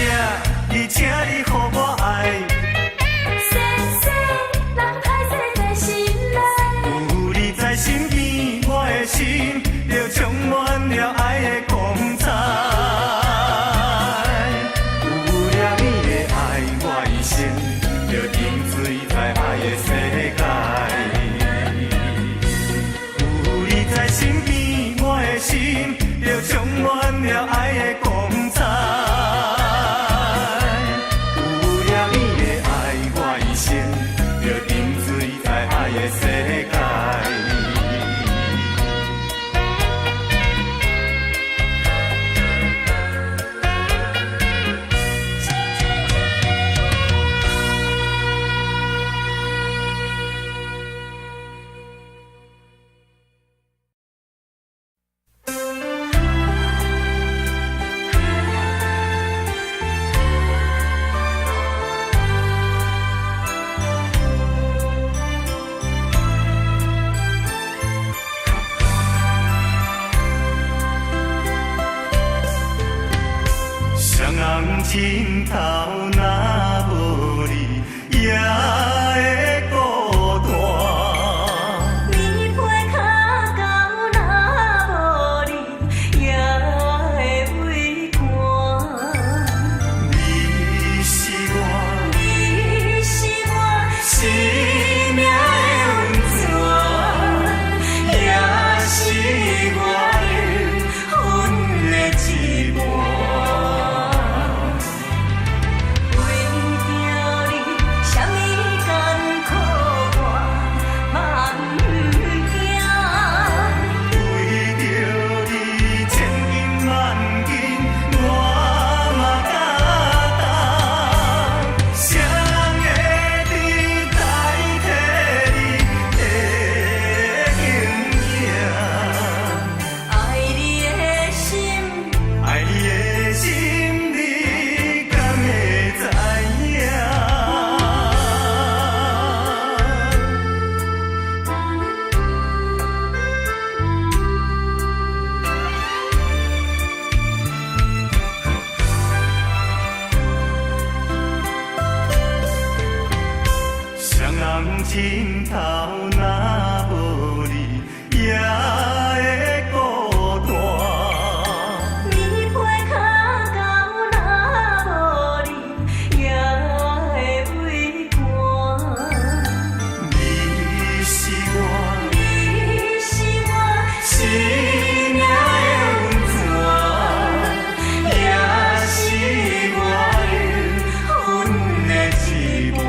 你请你予我爱，细细人歹势在心内，有你在身边，我的心就充满了爱的光彩。有了你的爱，我一生就沉醉在爱的世界。有你在身边，我的心就充满了爱的光彩。有了你的爱，我一生就沉醉在爱的世界。尽头若无你，也会孤单。命的温泉，也是我的阮的一半。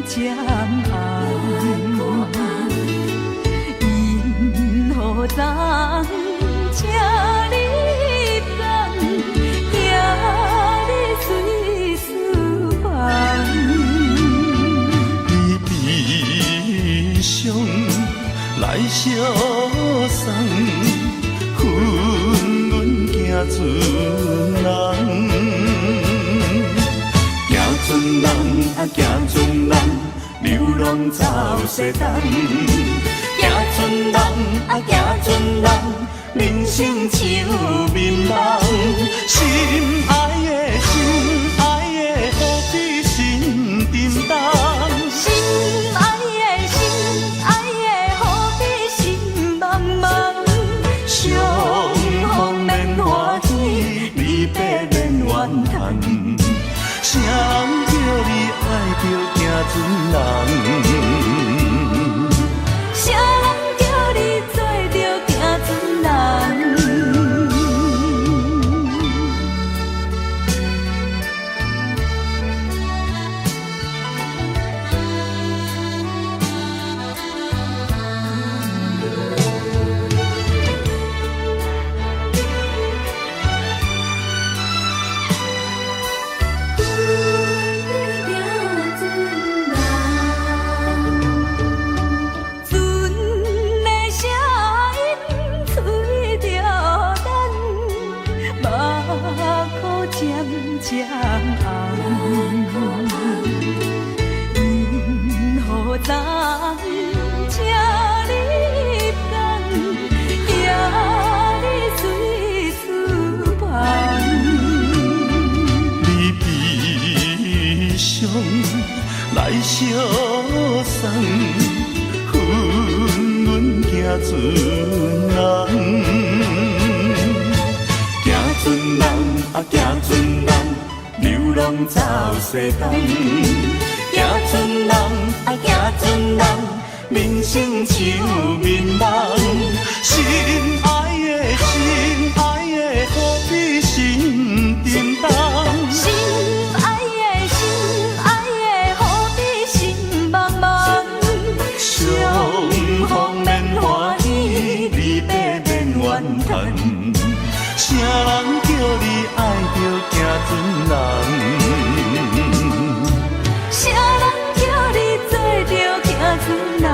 渐暗，因何人请你放，惊你随思芳。你悲伤来相送，阮行船人。行船人啊，行船人，流浪走西东。行船人啊，行船人，人生像眠梦。心爱的，心爱的，何必心沉重？心爱的，心爱的，何必心茫茫？相逢免欢喜，离别免怨叹。谁人叫你爱着行船人？谁人叫你做着行船人？渐暗，因何人请上来相送，阮行船人，行船人啊行船人，流浪走西东，行船人啊行船人，人生像面梦，心爱的何必心沉重？心爱的何必心茫茫？相逢免欢喜，离别免怨叹。啥人叫你爱着行船人？啥人叫你做着行船人？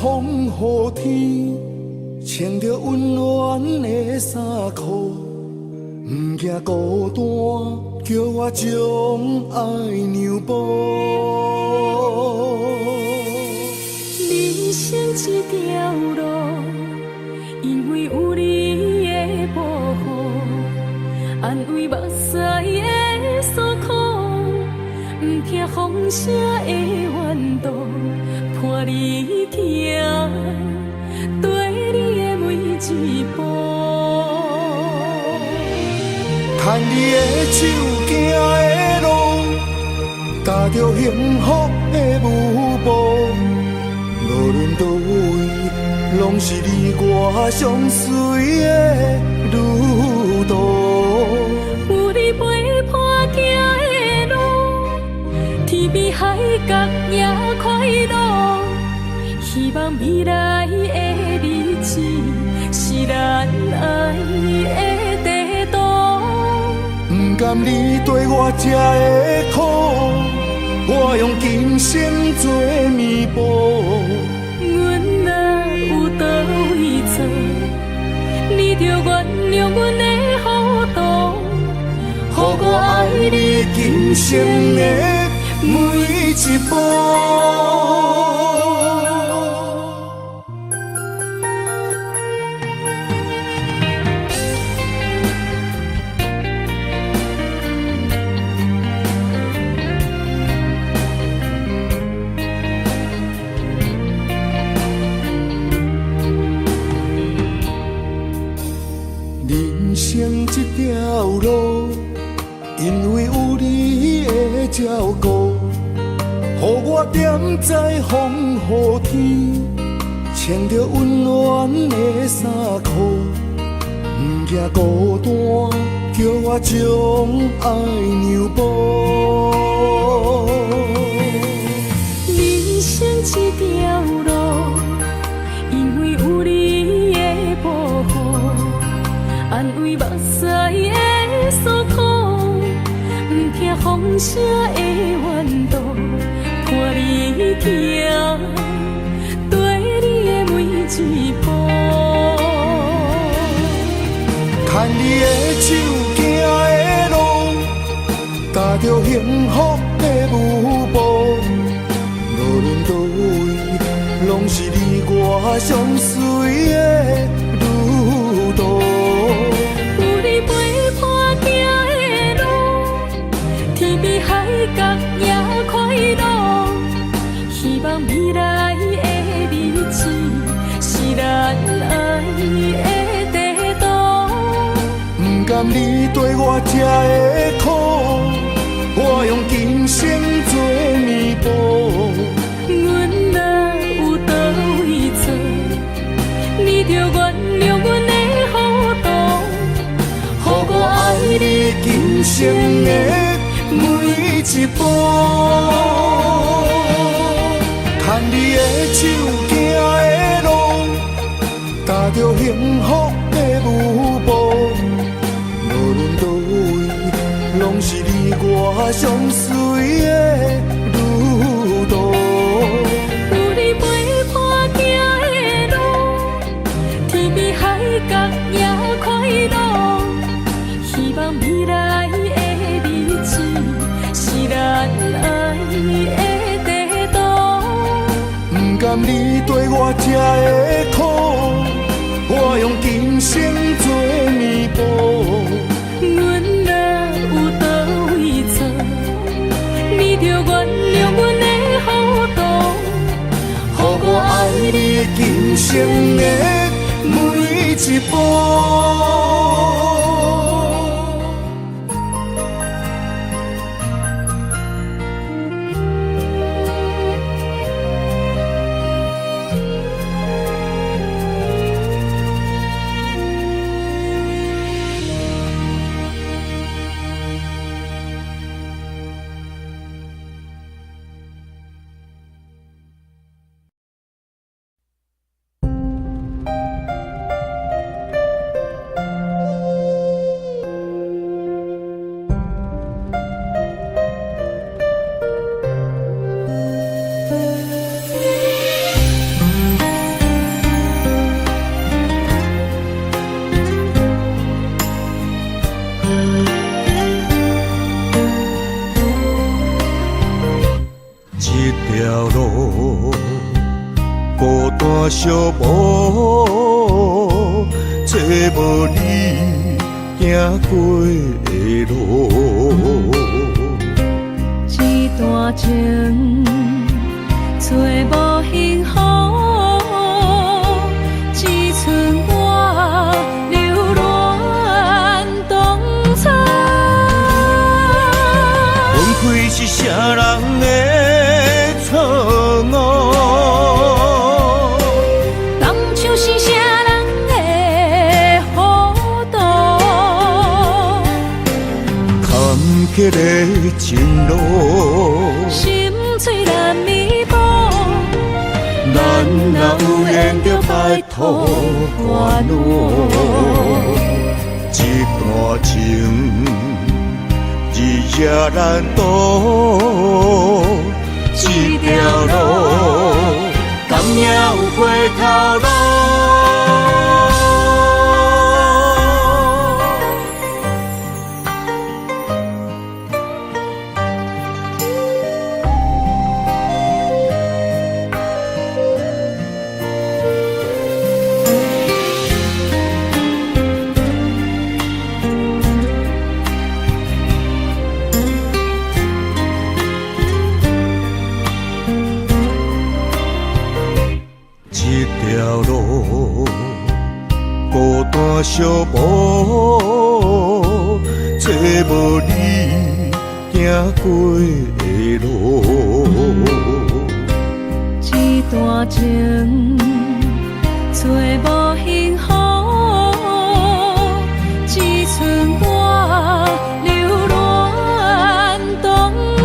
风雨天，穿着温暖的衫裤，不惊孤单，叫我将爱让步。人生这条路，因为有你的保护，安慰目屎的诉苦，不听风声的怨毒，伴你行，对你的每一步。牵你的手行的路，踏着幸福的舞步。无论倒位，拢是你我相随的旅途。有你陪伴行的路，天边海角也快乐。希望未来的日子是咱爱的地图。不甘你对我这的苦，我用今生做弥补。阮若有倒位错，你着原谅阮的糊涂，予我爱你今生的每一步。人生这条路，因为有你的照顾，予我踮在风雨天，穿着温暖的衫裤，不惊孤单，叫我将爱让步。人生这条路，因为有你的保护，安慰目屎的诉苦，不听风声的怨毒，伴你行，对你的每一步。牵你的手行的路，踏着幸福的舞步。无论倒位，拢是你我相随的旅途。有你陪伴行的路，天边海角也快乐。希望未来的日子是咱爱的地图。不甘你对我这的苦，我用今生做弥补。阮若有倒位错，你着原谅阮的糊涂，予我爱你今生的每一步。牵你的手行的路，踏着幸福的舞步。无论倒位，拢是你我相随的旅途。有你陪伴行的路，天边海角也快乐。希望未来的日子是咱爱的地图。不甘你对我这的苦，我用今生做弥补。阮若有倒位错，你着原谅阮的糊涂，予我爱你今生的每一步。寂寞，找无你行过的路。一段情找无幸福，只剩我留恋当初。分开是啥人的错误？当初是啥人的糊涂？坎坷的情路，心碎难弥补。咱若有缘着摆脱烦恼，一段情日夜难渡，这条路敢也有回头路。孤单寂寞，找无你行过的路。一段情找无幸福，只剩我留恋当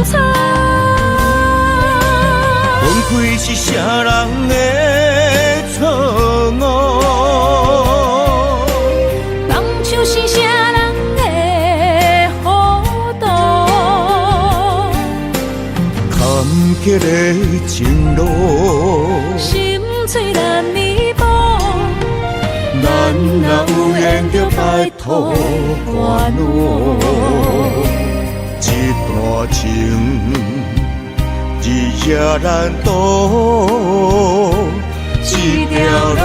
初。分开是啥人的错误？当初是啥人的糊涂？坎坷的情路，心碎难弥补。咱若有缘着摆脱烦恼，一段情日夜难渡，这条路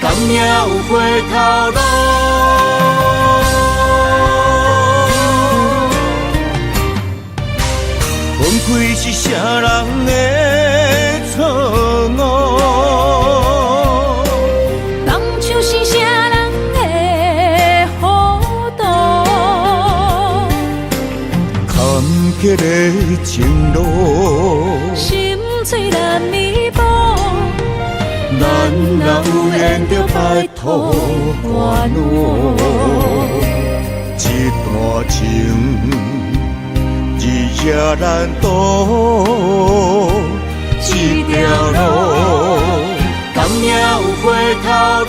敢也有回头路。分开是啥人的错误？当初是啥人的糊涂？坎坷的情路，心碎难弥补。咱若有缘着摆脱烦恼，一段情日夜难渡，这条路敢也有回头路。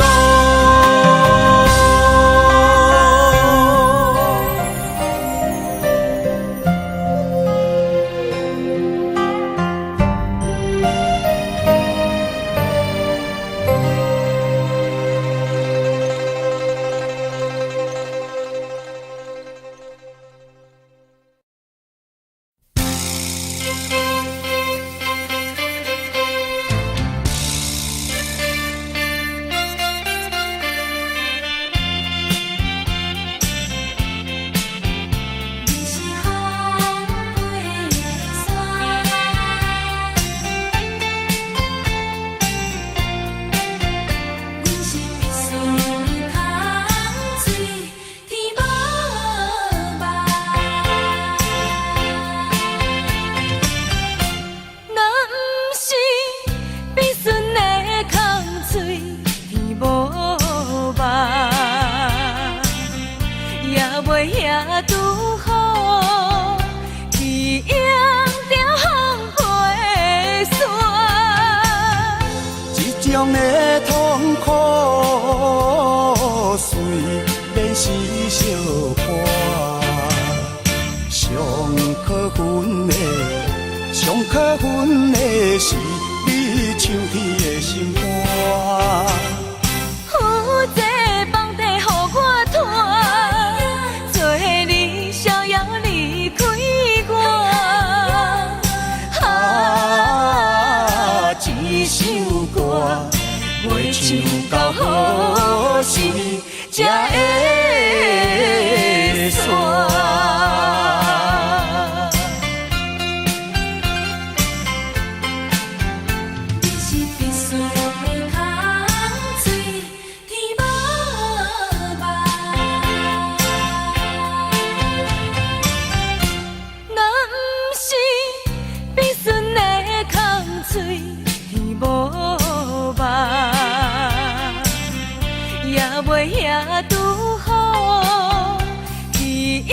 种的痛苦随便是相伴，上可恨的是你唱天的心肝。有这房地予我拖，做你逍遥离开我。一首歌袂唱到何时才会煞？也拄好，去迎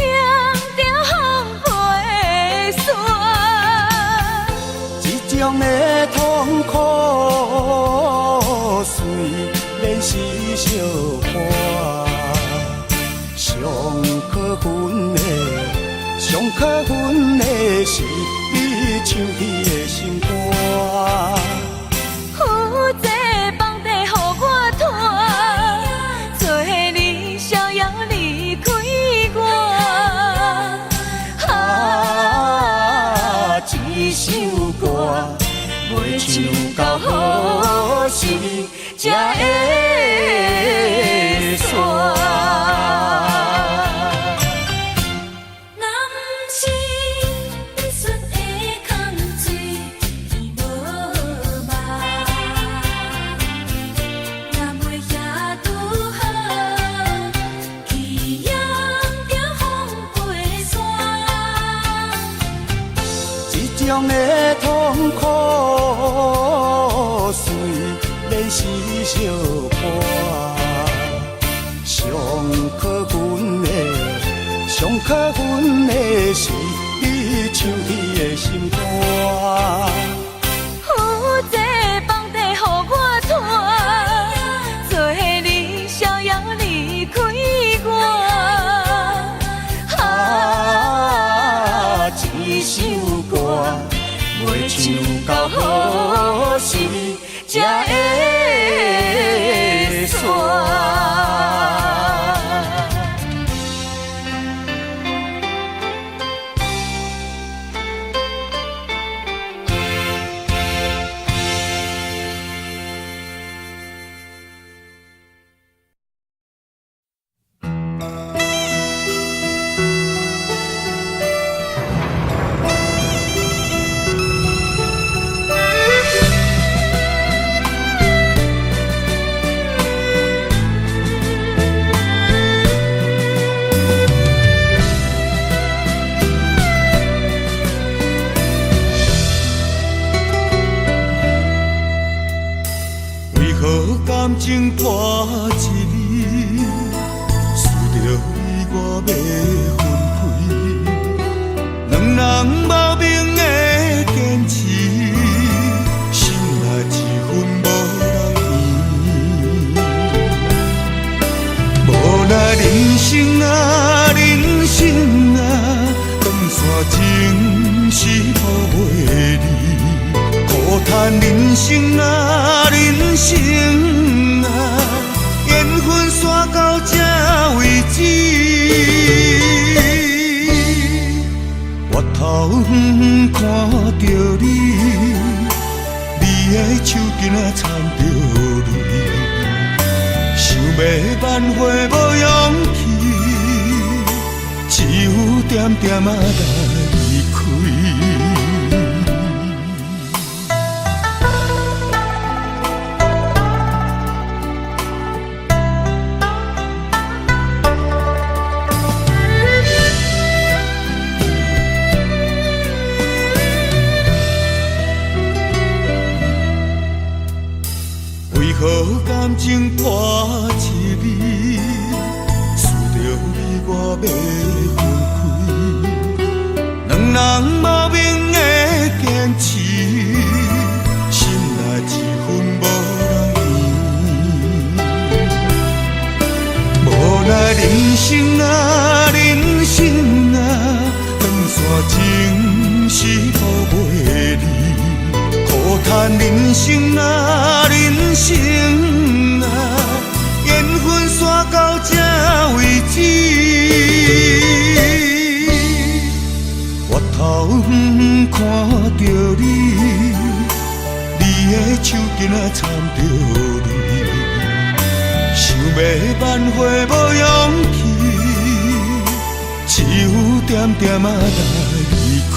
着风飞雪。这种的痛苦，随莲是相伴。上可恨的是你唱起的心肝。袂唱到何时才会煞？若不是你说的空嘴天无望，也袂遐拄好去迎着风飞雪。这种的痛苦，随莲是相伴。上可恨的是你唱起的心肝。有这房地予我拖，做你逍遥离开我。这首歌袂唱到何时才会煞？感情破一字，输着你我要分开。两人无明的坚持，心内一分无人圆。无奈人生啊，长线情是抱袂离。苦叹人生啊，缘分煞到这为止。我头远看着你，你的手紧啊掺着泪，想要挽回无勇气，只有点点啊来离开。何感情破一字，输着你我要分开。两人无明的坚持，心内一分无人圆。无奈人生啊，长线情是抱袂离。苦叹人生啊，缘分煞到这为止。我头远看着你，你的手紧啊掺着泪，要挽回无勇气，只有点点仔来离开。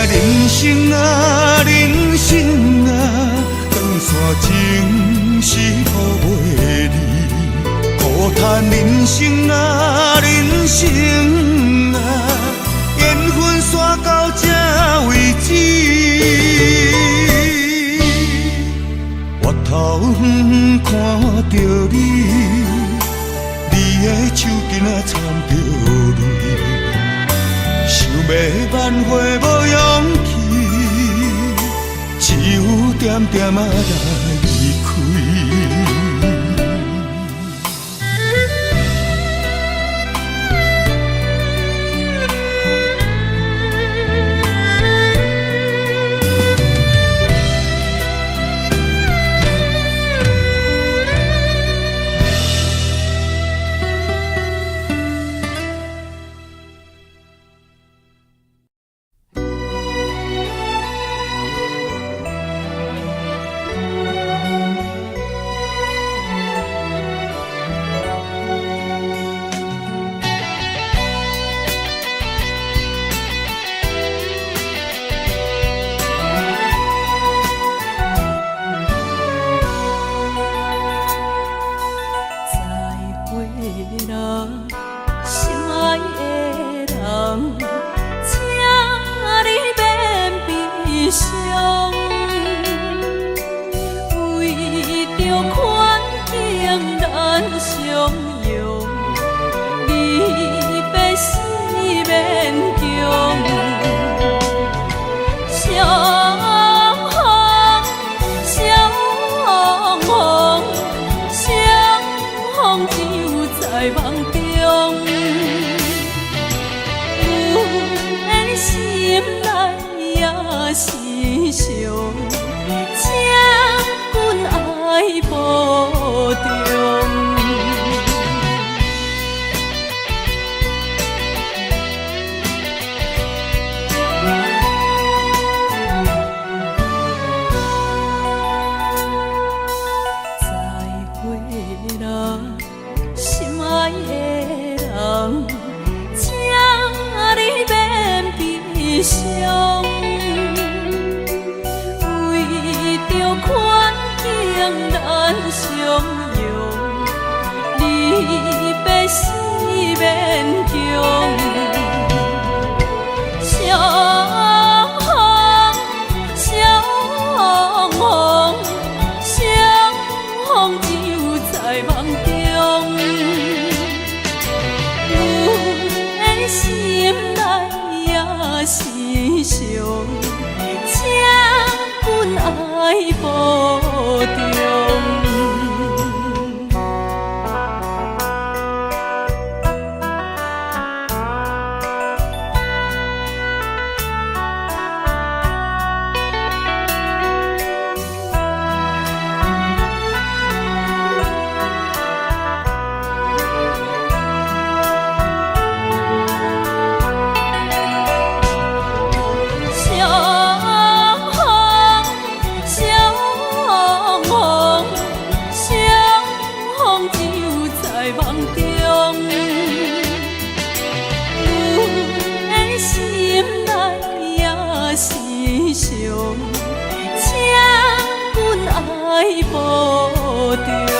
人生啊，人生啊，长线情是抱袂离。苦叹人生啊，人生啊，缘分煞到这为止。回头看着你，你的手巾啊掺着泪。想要挽回无勇气，只有点点仔来离开。请阮爱保重。